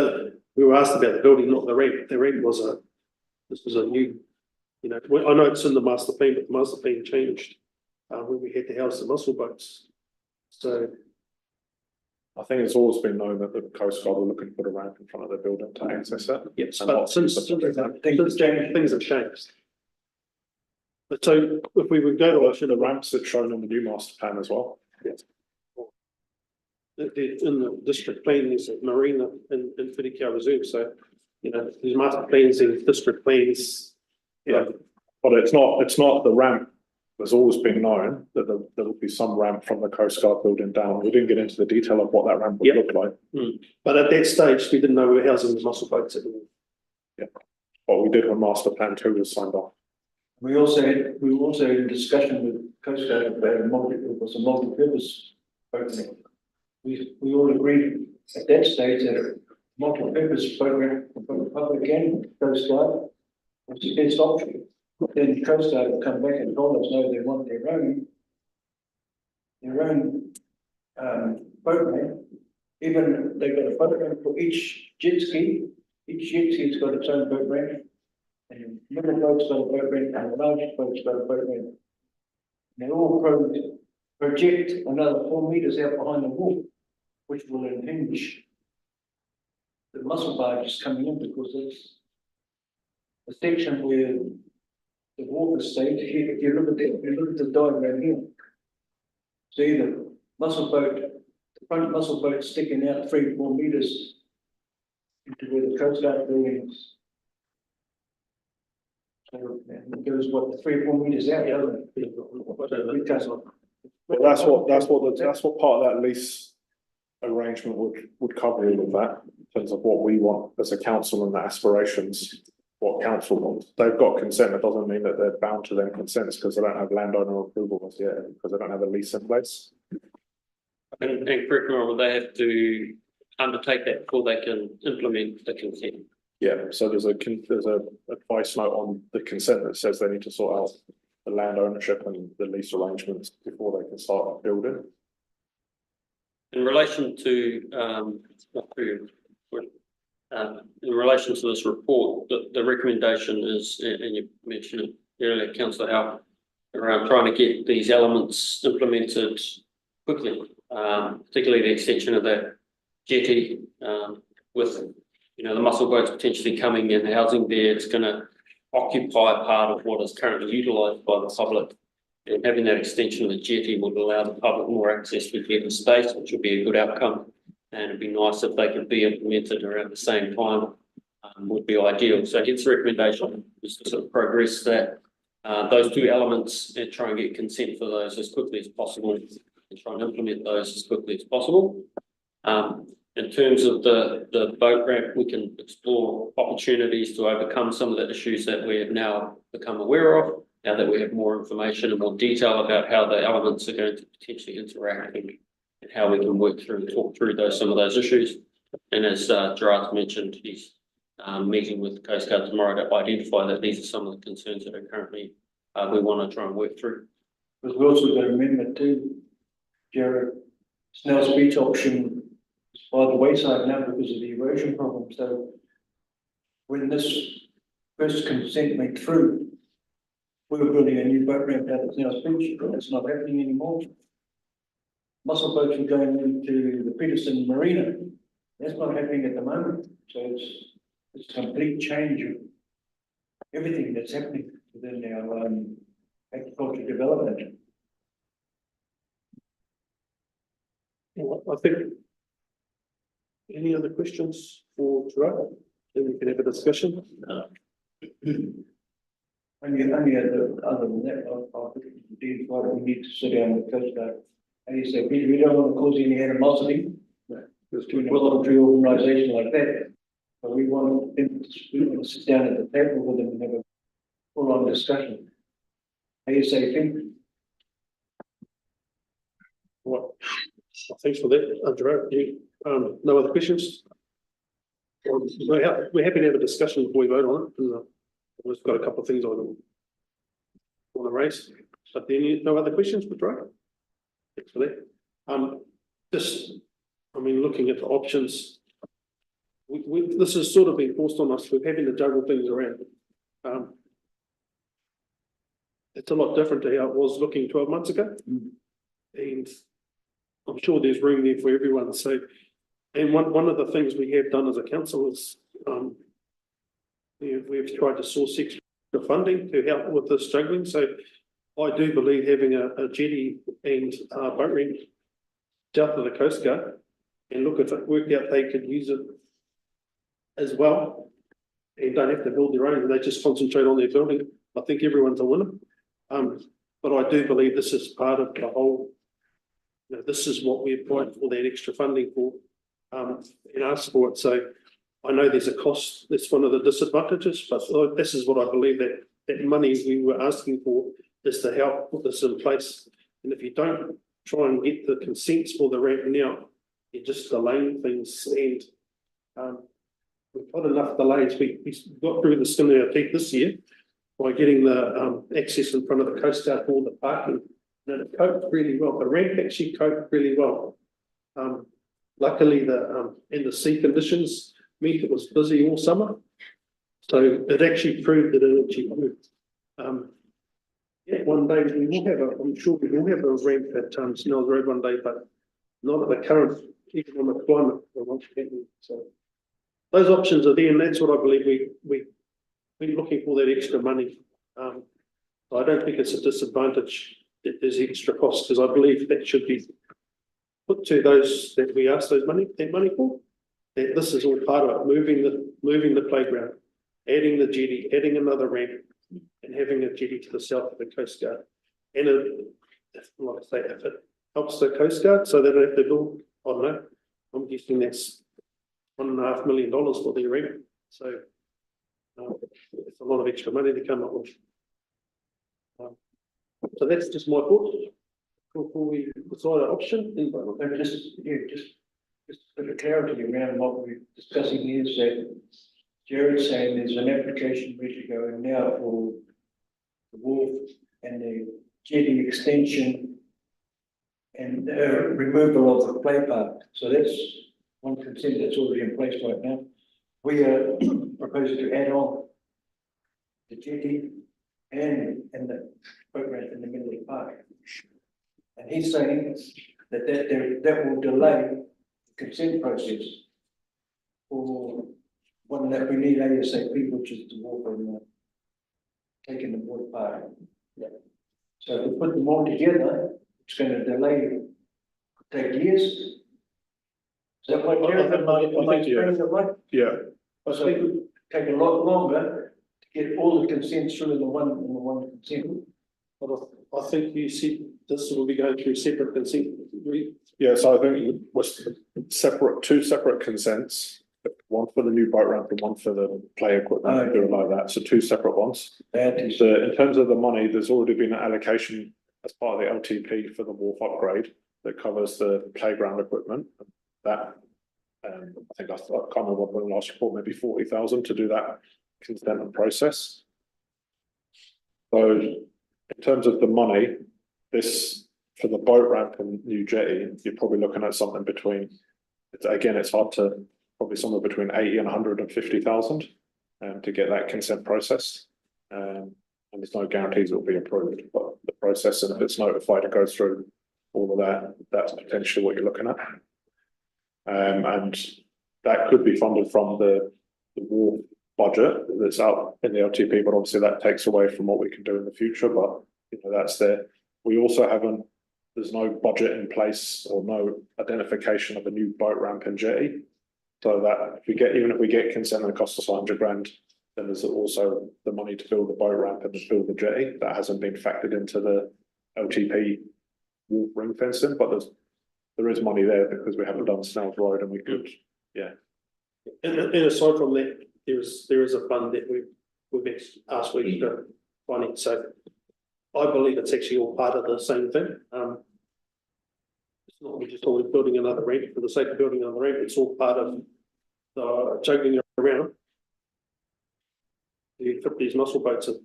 we were asked about the building, not the ramp. The ramp was this was a new, you know, I know it's in the master plan, but the master plan changed when we had to house the mussel boats. So I think it's always been known that the Coast Guard were looking to put a ramp in front of their building to access it. yes, And but lots since of different things have changed. But so if we would go to option the ramps that's shown on the new master plan as well. yes. In the district plan, there's a marina in Whitikia Reserve, so, you know, there's master plans and district plans. Yeah, but it's not the ramp. There's always been known that there will be some ramp from the Coast Guard building down. We didn't get into the detail of what that ramp would look like. But at that stage, we didn't know we were housing the mussel boats at all. Yeah, but we did when Master Plan 2 was signed off. We were also in discussion with Coast Guard about it was a multi-purpose opening. We all agreed at that stage that a multi-purpose program for the public and Coast Guard was the best option. Then Coast Guard have come back and told us, no, they want their own boat ramp. Even they've got a boat ramp for each jet ski. Each jet ski's got its own boat ramp. And little boat's got a boat ramp, and the largest boat's got a boat ramp. They all project another 4 meters out behind the wall, which will impinge the mussel barges coming in, because it's the section where the water stage. If you look at the diagram here, see the mussel boat, the front mussel boat sticking out 3-4 meters into where the Coast Guard building is. So it goes what 3-4 meters out, doesn't it? Well, that's what part of that lease arrangement would cover all of that in terms of what we want as a council and the aspirations. What council wants. They've got consent. It doesn't mean that they're bound to their consents because they don't have landowner approval as yet, because they don't have a lease in place. And correct me if they have to undertake that before they can implement the consent. Yeah, so there's a advice note on the consent that says they need to sort out the land ownership and the lease arrangements before they can start building. In relation to in relation to this report, the recommendation is, and you mentioned it earlier, Councillor Howe, around trying to get these elements implemented quickly, particularly the extension of that jetty, with, you know, the mussel boats potentially coming in, housing there. It's going to occupy part of what is currently utilised by the public, and having that extension of the jetty would allow the public more access to the space, which would be a good outcome. And it'd be nice if they could be implemented around the same time, would be ideal. So hence the recommendation is to sort of progress that, those two elements, and try and get consent for those as quickly as possible, and try and implement those as quickly as possible. In terms of the boat ramp, we can explore opportunities to overcome some of the issues that we have now become aware of, now that we have more information and more detail about how the elements are going to potentially interact and how we can work through and talk through some of those issues. And as Gerard's mentioned, he's meeting with the Coast Guard tomorrow to identify that these are some of the concerns that are currently, we want to try and work through. Because we also got to remember too, Jared, Snell's Beach option is by the wayside now because of the erosion problem, so when this first consent went through, we were building a new boat ramp out at Snell's Beach, but it's not happening anymore. Muscle boats were going into the Peterson Marina, that's not happening at the moment, so it's a complete change of everything that's happening within our agriculture development. I think. Any other questions for Gerard? Then we can have a discussion. Only other than that, I think indeed what we need to sit down with Coast Guard. And he said, we don't want to cause any animosity between a voluntary organisation like that. But we want to sit down at the table with them and have a full-on discussion. ASAP. Well, thanks for that, Gerard. No other questions? We're happy to have a discussion before we vote on it. And, we've got a couple of things I want to raise. But then no other questions for Gerard? Thanks for that. Looking at the options, this has sort of been forced on us. We're having to juggle things around. It's a lot different to how it was looking 12 months ago. And I'm sure there's room there for everyone. So, and one of the things we have done as a council is we've tried to source extra funding to help with this juggling. So I do believe having a jetty and boat ramp south of the Coast Guard, and look, if it worked out, they could use it as well and don't have to build their own, and they just concentrate on their building. I think everyone's a winner. But I do believe this is part of the whole, this is what we applied for that extra funding for and asked for it. So I know there's a cost, that's one of the disadvantages, but this is what I believe that money we were asking for is to help put this in place. And if you don't try and get the consents for the ramp now, you're just delaying things. And we've got enough delays. We got through the skin of our teeth this year by getting the access in front of the Coast Guard for the parking. And it coped really well. The ramp actually coped really well. Luckily, the sea conditions meant it was busy all summer. So it actually proved that it actually worked. One day we will have I'm sure we will have a ramp at Snells Road one day, but not at the current economic climate. So those options are there, and that's what I believe we're looking for, that extra money. I don't think it's a disadvantage that there's extra costs, because I believe that should be put to those that we ask that money for. That this is all part of it, moving the playground, adding the jetty, adding another ramp, and having a jetty to the south of the Coast Guard. And if it helps the Coast Guard so they don't have to build, I don't know, I'm guessing that's $1.5 million for their ramp. So it's a lot of extra money to come up with. So that's just my thought before we decide an option. Just a bit of clarity around what we're discussing here is that Jared's saying there's an application ready to go in now for the wharf and the jetty extension and removal of the play park. So that's one consent that's already in place right now. We are proposing to add on the jetty and the boat ramp in the middle of the park. And he's saying that will delay the consent process for one that we need ASAP, which is the wharf and taking the water park. Yeah. So if we put them all together, it's going to delay, take years. Is that what Yeah. So it would take a lot longer to get all the consents through in the one consent. But I think you said this will be going through separate consent. Yeah, so I think it was two separate consents, one for the new boat ramp and one for the play equipment, do it like that. So two separate ones. So in terms of the money, there's already been an allocation as part of the LTP for the wharf upgrade that covers the playground equipment. That I think I can't remember what the last report, maybe 40,000 to do that consent and process. So in terms of the money, this for the boat ramp and new jetty, you're probably looking at something between, again, it's hard to, probably somewhere between 80 and 150,000 to get that consent process. And there's no guarantees it will be approved, but the process, and if it's notified and goes through all of that, that's potentially what you're looking at. And that could be funded from the wharf budget that's out in the LTP, but obviously that takes away from what we can do in the future, but you know, that's there. We also haven't, there's no budget in place or no identification of a new boat ramp and jetty. So that if we get, even if we get consent and it costs us 100 grand, then there's also the money to build the boat ramp and to build the jetty. That hasn't been factored into the LTP wharf ring fencing, but there is money there because we haven't done Snells Road and we could, yeah. And aside from that, there is a fund that we've asked for extra finance, so I believe it's actually all part of the same thing. It's not just always building another ramp for the sake of building another ramp, it's all part of the joking around. You put these muscle boats in.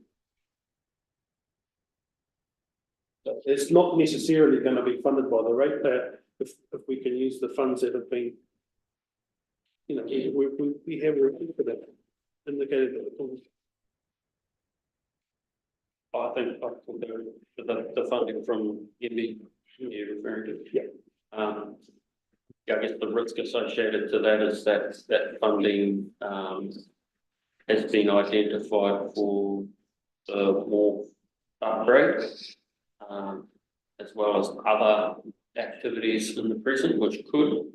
It's not necessarily going to be funded by the rate if we can use the funds that have been, you know, we have a for that indicated. I think the funding from MB you're referring to. Yeah. I guess the risk associated to that is that funding has been identified for the wharf upgrade, as well as other activities in the present, which could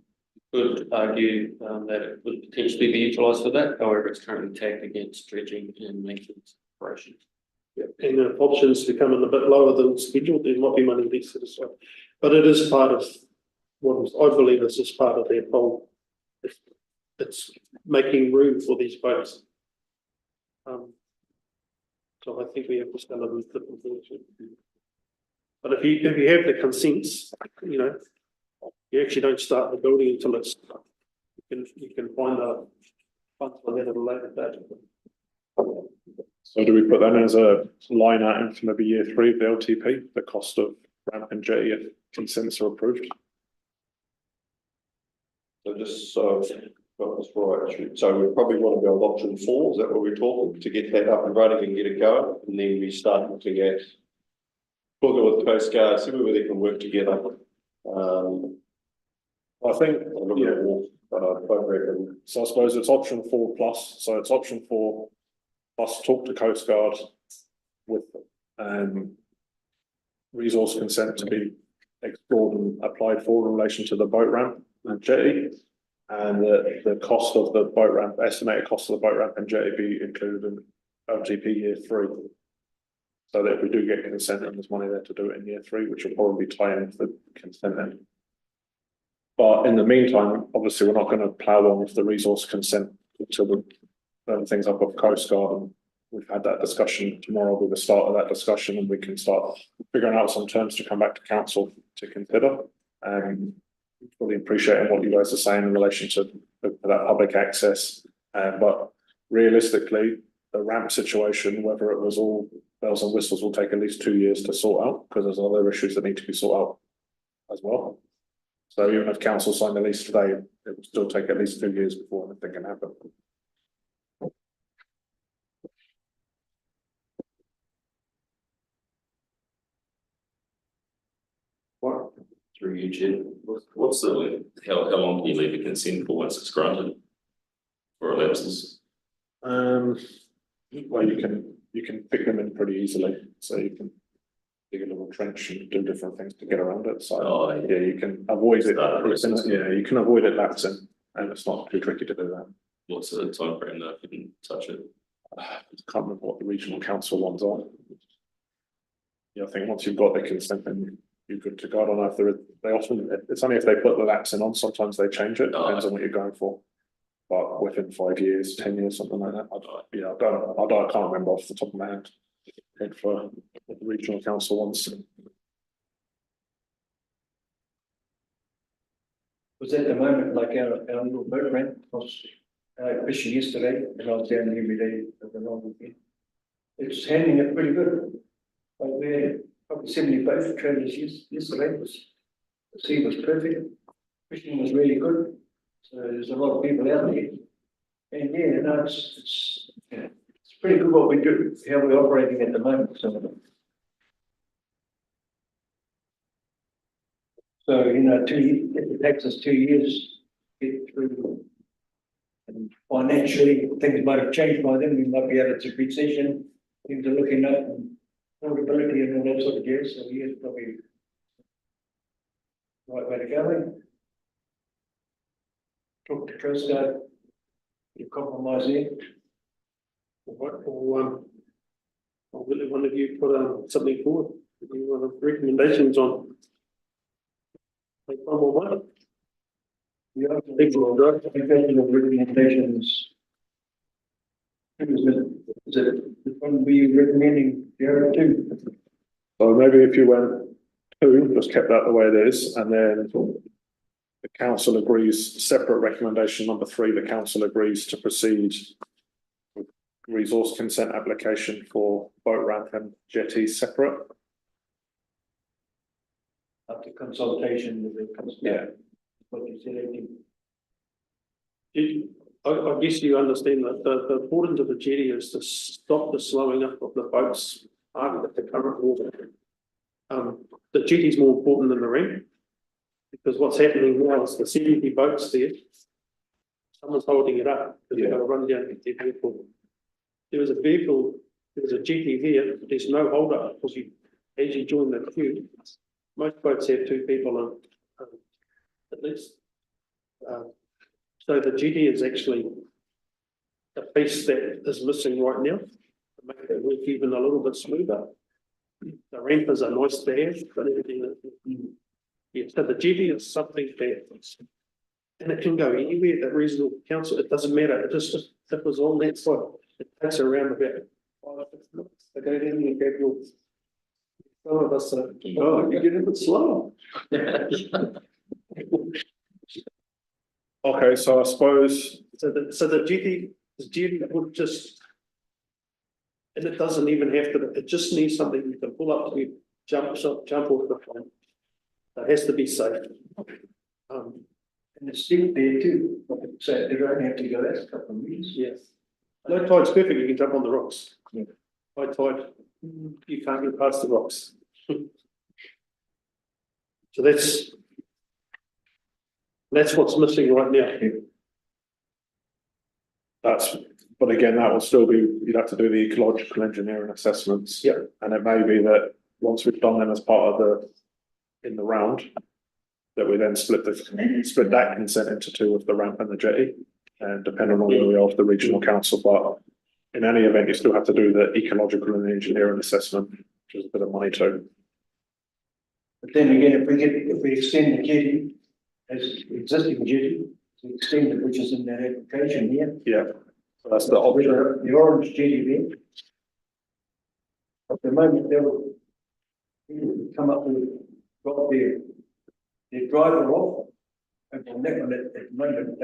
argue that it could potentially be utilised for that. However, it's currently tagged against dredging and maintenance operations. Yeah, and if options become a bit lower than scheduled, there might be money to be set aside. But it is part of what I believe this is part of their whole. It's making room for these boats. So I think we have to stand up with the conclusion. But if you have the consents, you know, you actually don't start the building until it's you can find the funds for that at a later date. So do we put that in as a line item for maybe year 3 of the LTP, the cost of ramp and jetty if consents are approved? So just so got this right, actually. So we probably want to go with option 4, is that what we're talking, to get that up and running and get it going, and then we start looking at talking with the Coast Guard, see whether they can work together. I think, so I suppose it's option 4 plus, so it's option 4 plus talk to Coast Guard with resource consent to be explored and applied for in relation to the boat ramp and jetty, and the cost of the boat ramp, estimated cost of the boat ramp and jetty be included in LTP year 3. So that if we do get consent and there's money there to do it in year 3, which will probably tie into the consent end. But in the meantime, obviously, we're not going to plough on with the resource consent until we firm things up with Coast Guard. And we've had that discussion. Tomorrow will be the start of that discussion, and we can start figuring out some terms to come back to council to consider. Fully appreciating what you guys are saying in relation to that public access. But realistically, the ramp situation, whether it was all bells and whistles, will take at least 2 years to sort out because there's other issues that need to be sorted out as well. So even if council signed the lease today, it will still take at least 2 years before anything can happen. Through you, Chair. What's the how long can you leave a consent for once it's granted for elapses? Well, you can pick them in pretty easily, so you can dig a little trench and do different things to get around it. So yeah, you can avoid it. Yeah, you can avoid it lapsing, and it's not too tricky to do that. What's the time frame that you can touch it? I can't remember what the regional council ones are. Yeah, I think once you've got the consent, then you're good to go. I don't know if they often, it's only if they put the lapsing on, sometimes they change it, depends on what you're going for. But within 5 years, 10 years, something like that. I can't remember off the top of my head. For the regional council ones. Because at the moment, like our little boat ramp was fishing yesterday, and I was down there every day at the long weekend. It's handling it pretty good. Like we had probably 70 boat traders yesterday, the sea was perfect, fishing was really good. So there's a lot of people out there. And yeah, no, it's pretty good what we do, how we're operating at the moment, so. So, you know, it takes us 2 years to get through. And financially, things might have changed by then, we might be able to recession, things are looking up and affordability and all that sort of jazz, so yeah, it's probably the right way to go. Talk to Coast Guard, you compromise there. Will one of you put something forward? You want recommendations on? Like one more one? Yeah, recommendations. Is it one we recommending there too? So maybe if you went 2, just kept that the way it is, and then the council agrees, separate recommendation number 3, the council agrees to proceed with resource consent application for boat ramp and jetty separate. After consultation with the. Yeah. What you said, I guess you understand that the importance of the jetty is to stop the slowing up of the boats at the current water. The jetty is more important than the ramp, because what's happening now is the CDP boats there, someone's holding it up, because they've got to run down with their vehicle. There was a jetty there, there's no hold up, because as you join the queue, most boats have 2 people on, at least. So the jetty is actually the piece that is missing right now to make it work even a little bit smoother. The ramp is a nice to have, but everything. Yeah, so the jetty is something that, and it can go anywhere that reasonable council, it doesn't matter, it just, if it was on that side, it takes around about 5 or 6 minutes to go down and grab your. Some of us are, oh, you get a bit slow. Okay, so I suppose. So the jetty would just. And it doesn't even have to, it just needs something you can pull up to jump off the front. It has to be safe. and it's steep there too, so they don't have to go that a couple of meters. Yes. Low tide's perfect, you can jump on the rocks. High tide, you can't get past the rocks. So that's what's missing right now. But again, that will still be, you'd have to do the ecological engineering assessments. Yeah. And it may be that once we've done them as part of in the round, that we then split that consent into 2 with the ramp and the jetty, and depending on where we are with the regional council, but in any event, you still have to do the ecological and engineering assessment, which is a bit of money too. But then again, if we extend the jetty as existing jetty, to extend it, which is in that application here. Yeah, so that's the option. The orange jetty there. At the moment, they will come up with, got their driver off. And on that one, at the moment,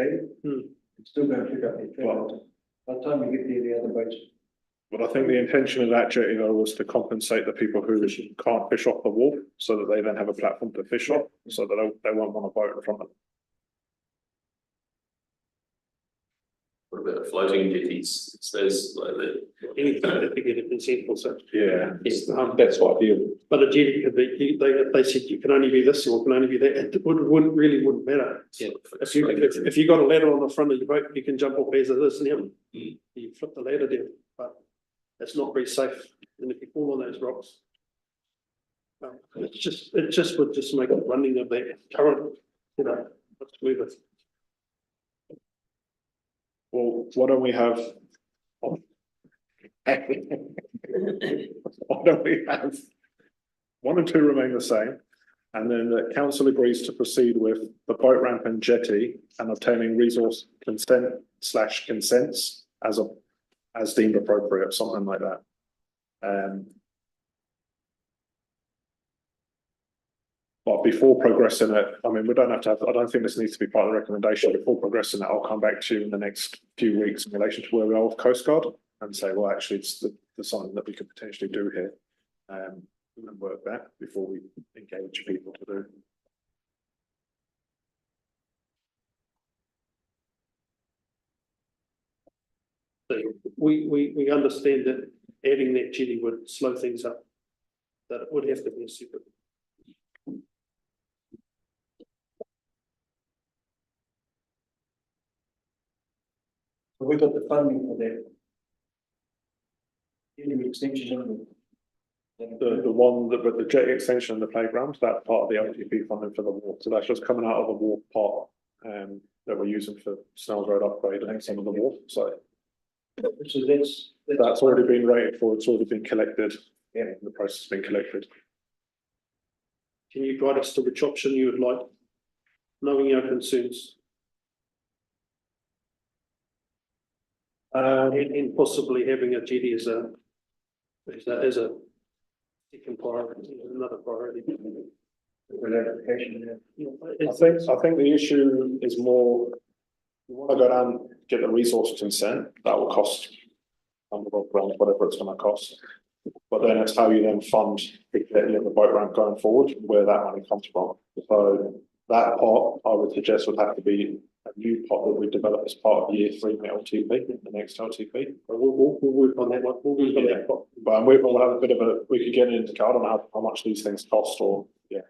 it's still going to pick up their trailer. By the time we get there, the other boats. But I think the intention of that jetty though was to compensate the people who can't fish off the wharf, so that they then have a platform to fish off, so that they won't want a boat in front of them. What about floating jetties? There's like Anything that they get a consent for, so. Yeah, That's what I feel. But a jetty could be, they said you can only be this or can only be that, it wouldn't matter. Yeah. If you got a ladder on the front of your boat, you can jump off as it is now. You flip the ladder down, but it's not very safe, and if you fall on those rocks. It just would just make the running of that current, much smoother. well, why don't we have? Why don't we have 1 and 2 remain the same, and then the council agrees to proceed with the boat ramp and jetty and obtaining resource consents as deemed appropriate, something like that. But before progressing it, I mean, we don't have to have, I don't think this needs to be part of the recommendation. Before progressing it, I'll come back to you in the next few weeks in relation to where we are with Coast Guard and say, well, actually, there's something that we could potentially do here. And work that before we engage people to do. So we understand that adding that jetty would slow things up. That it would have to be a separate. We got the funding for that. Any extension of The one that with the jetty extension and the playground, that's part of the LTP funding for the wharf. So that's just coming out of the wharf part that we're using for Snells Road upgrade and some of the wharf. So that's already been rated for, it's already been collected. Yeah, the process has been collected. Can you guide us to which option you would like, knowing your concerns? And possibly having a jetty as a second priority, another priority. I think the issue is more, you want to go down, get the resource consent, that will cost whatever it's going to cost. But then it's how you then fund the boat ramp going forward, where that money comes from. So that part, I would suggest, would have to be a new pot that we develop as part of year 3 LTP, the next LTP. But we'll work on that one. We'll work on that pot. But we'll have a bit of a, we could get into card on how much these things cost, or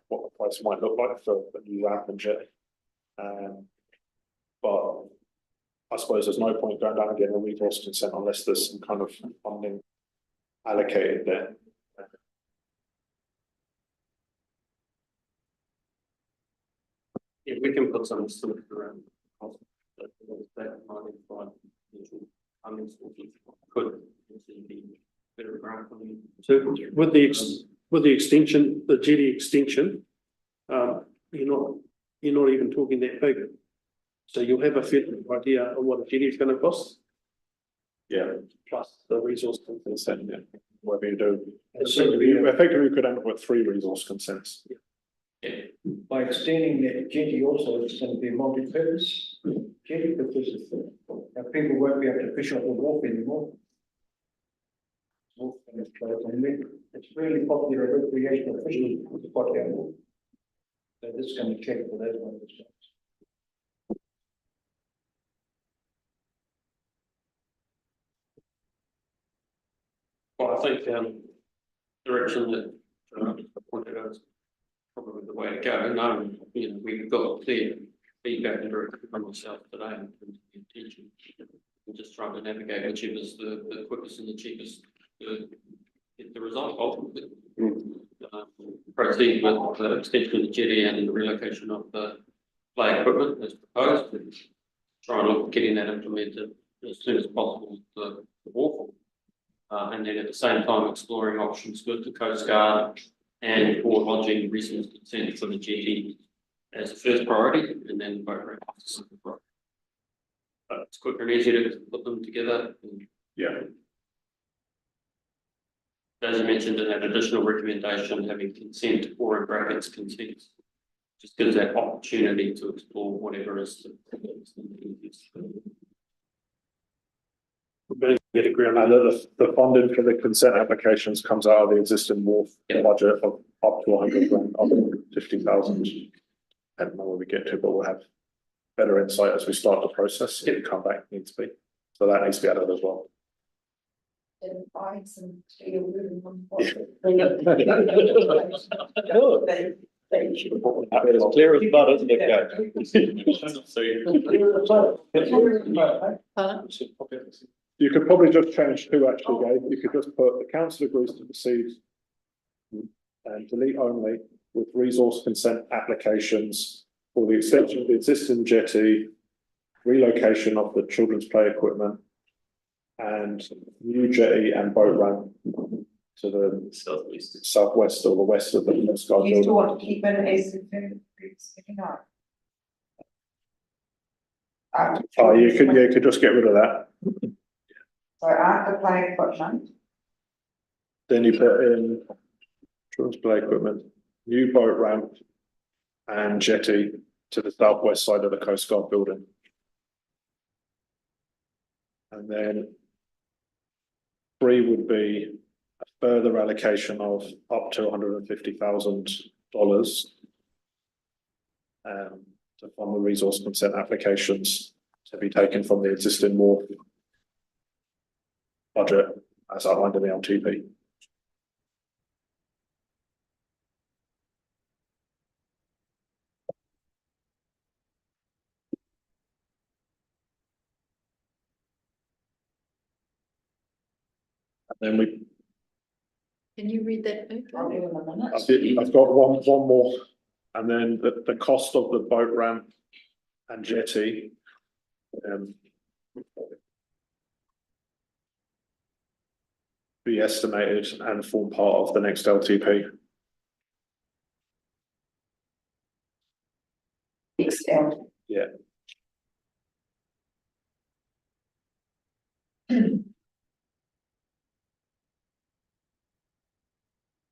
what the price might look like for a new ramp and jetty. But I suppose there's no point going down and getting a resource consent unless there's some kind of funding allocated there. Yeah, we can put some sort around. Could be better ground for me. So with the extension, the jetty extension, you're not even talking that big. So you'll have a fair idea of what a jetty is going to cost. Yeah. Plus the resource consent. Whatever you do. Effectively, we could end up with 3 resource consents. by extending that jetty also, it's going to be a multi-purpose jetty because people won't be able to fish off the wharf anymore. It's really popular recreational fishing spot down there. So this is going to check for those ones. Well, I think direction that pointed out is probably the way to go. No, we've got clear feedback and direction from myself today in terms of the intention. We're just trying to navigate whichever is the quickest and the cheapest to get the result ultimately. Proceed with the extension of the jetty and the relocation of the play equipment as proposed. Try and look at getting that implemented as soon as possible with the wharf. And then at the same time exploring options with the Coast Guard and for lodging resource consent for the jetty as a first priority, and then the boat ramp as a second priority. It's quicker and easier to put them together. Yeah. As you mentioned in that additional recommendation, having consent or in brackets consent just gives that opportunity to explore whatever is We're going to get a ground. And the funding for the consent applications comes out of the existing wharf budget of up to 100 grand, up to 50,000. I don't know where we get to, but we'll have better insight as we start the process. If come back needs to be, so that needs to be added as well. And find some steel in one pot. It's clear as mud, isn't it? You could probably just change 2 actually, Gabe. You could just put the council agrees to proceed and delete only with resource consent applications for the extension of the existing jetty, relocation of the children's play equipment, and new jetty and boat ramp to the southwest or the west of the Coast Guard You still building. want to keep it as sticking up? You could just get rid of that. So after play equipment, Then you put in children's play equipment, new boat ramp, and jetty to the southwest side of the Coast Guard building. And then 3 would be a further allocation of up to $150,000 to fund the resource consent applications to be taken from the existing wharf budget as outlined in the LTP. And then Can you read that? I'll do it in a minute. I've got one more, and then the cost of the boat ramp and jetty. Be estimated and form part of the next LTP. Extend. Yeah.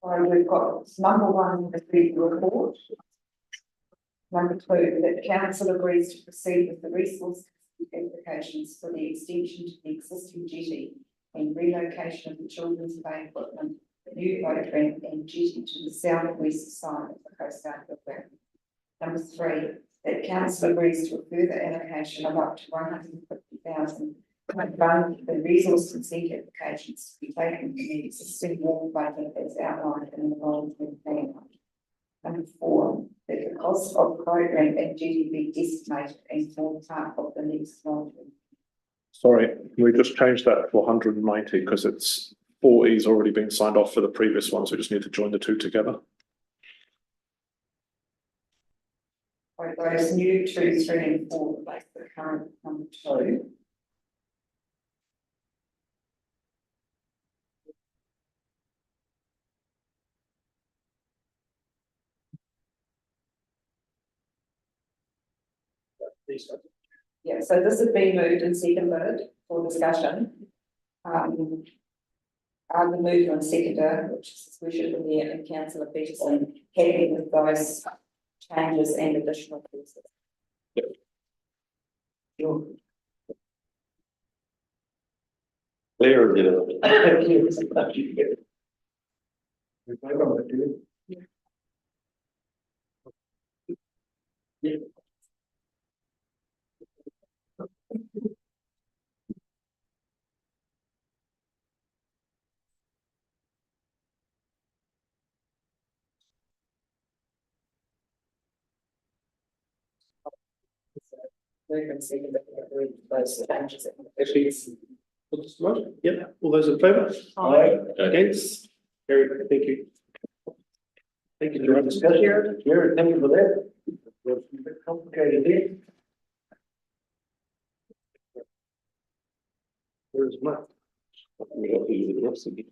So we've got number 1, the report. Number 2, that council agrees to proceed with the resource applications for the extension to the existing jetty and relocation of the children's play equipment, the new boat ramp and jetty to the southwest side of the Coast Guard building. Number 3, that council agrees to a further allocation of up to $150,000 to fund the resource consent applications to be taken from the existing wharf budget as outlined in the volunteer plan. Number 4, that the cost of the boat ramp and jetty be estimated and form part of the next volunteer. Sorry, can we just change that to 190 because it's 40's already been signed off for the previous one, so we just need to join the 2 together. Right, those new 2, 3 and 4 replace the current number 2. Yeah, so this has been moved and seconded for discussion. The move on seconder, which is Swisher Lanier and Councillor Peterson, happy with those changes and additional pieces. Clear, you know. Move and seconded those changes. Yep, all those in favour? Aye. Against? Carried, thank you. Thank you, Gerard. Jared, thank you for that. A bit complicated there. Where's Matt? We got to do the rest again.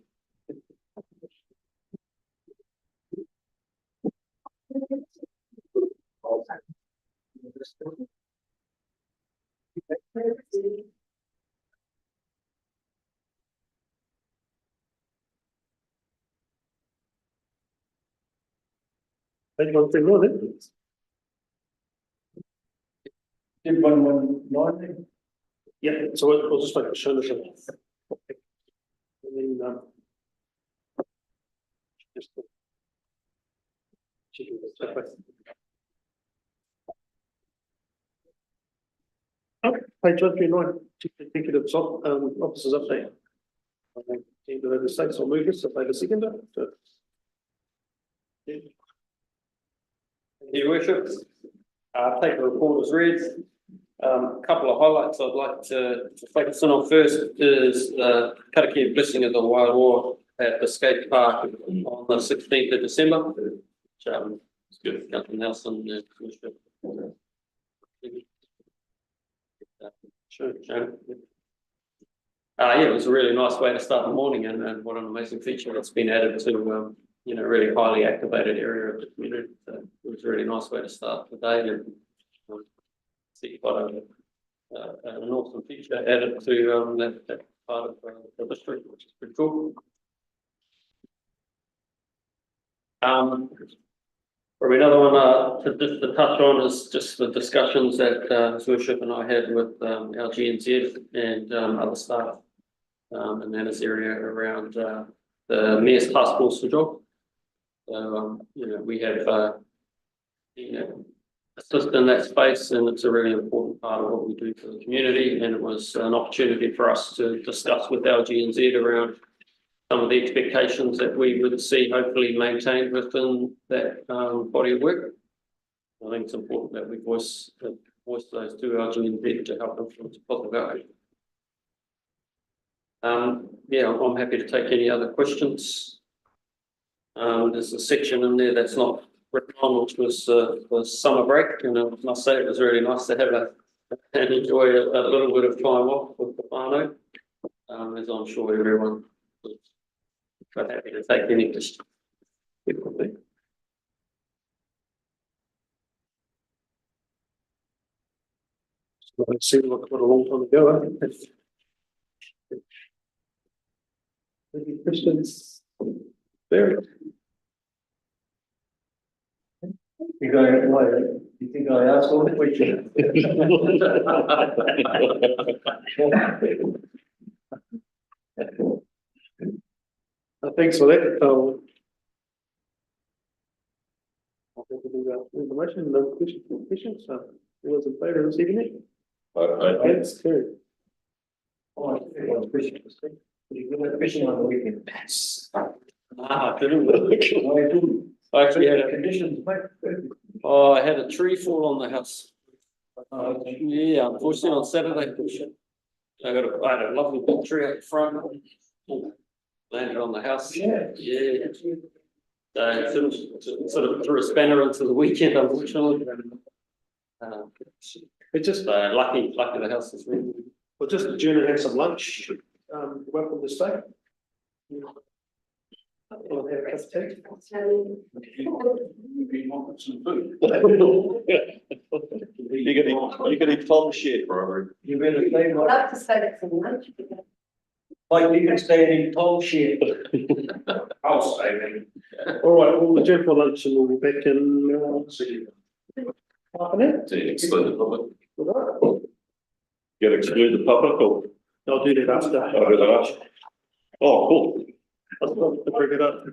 Anyone say more then? Did 119? Yeah, so we'll just make a show this. And then, just. Okay, page 139, Chief Executive Officers update. Either of the states or move this, if they second it. Your worship, take the report as read. A couple of highlights I'd like to focus on first is the Karakia blessing of the Wairoa at the skate park on the 16th of December. Which, it's good, Councillor Nelson. Sure. Yeah, it was a really nice way to start the morning, and what an amazing feature that's been added to a really highly activated area of the community. So it was a really nice way to start the day, and see quite an awesome feature added to that part of the district, which is pretty cool. From Probably another one to touch on is just the discussions that His Worship and I had with our GNZ and other staff in that area around the Mayor's Task Force for Job. So, we have, assist in that space, and it's a really important part of what we do for the community. And it was an opportunity for us to discuss with our GNZ around some of the expectations that we would see hopefully maintained within that body of work. I think it's important that we voice those to our GNZ to help influence positive outcome. I'm happy to take any other questions. There's a section in there that's not written on, which was summer break, and I must say it was really nice to have and enjoy a little bit of time off with the whānau, as I'm sure everyone was quite happy to take any questions. It seemed like quite a long time ago. Any questions? There. You think I asked all the questions? Thanks for that. I'll have to do that information, no questions, so all those in favour of receiving it? That's carried. Oh, I think it was Christmas. You go fishing on the weekend. I didn't look. I do. I actually had Conditions, mate. I had a tree fall on the house. Okay. Yeah, unfortunately on Saturday. I had a lovely big tree out front. Landed on the house. Yeah. Yeah. Sort of threw a spanner into the weekend, unfortunately. It's just, Lucky the house is really. well, just adjourn and have some lunch. Welcome to stay. We'll have a cup of tea. You can eat Tom shit, Robert. You better stay, I'd Mike. love to say that for lunch. Mike, you can stay and eat Tom shit. I'll stay then. All right, we'll adjourn for lunch and we'll be back in half an hour. To exclude the public. You exclude the public or? I'll do that after. I'll do that after. Oh, cool. I'll bring it up.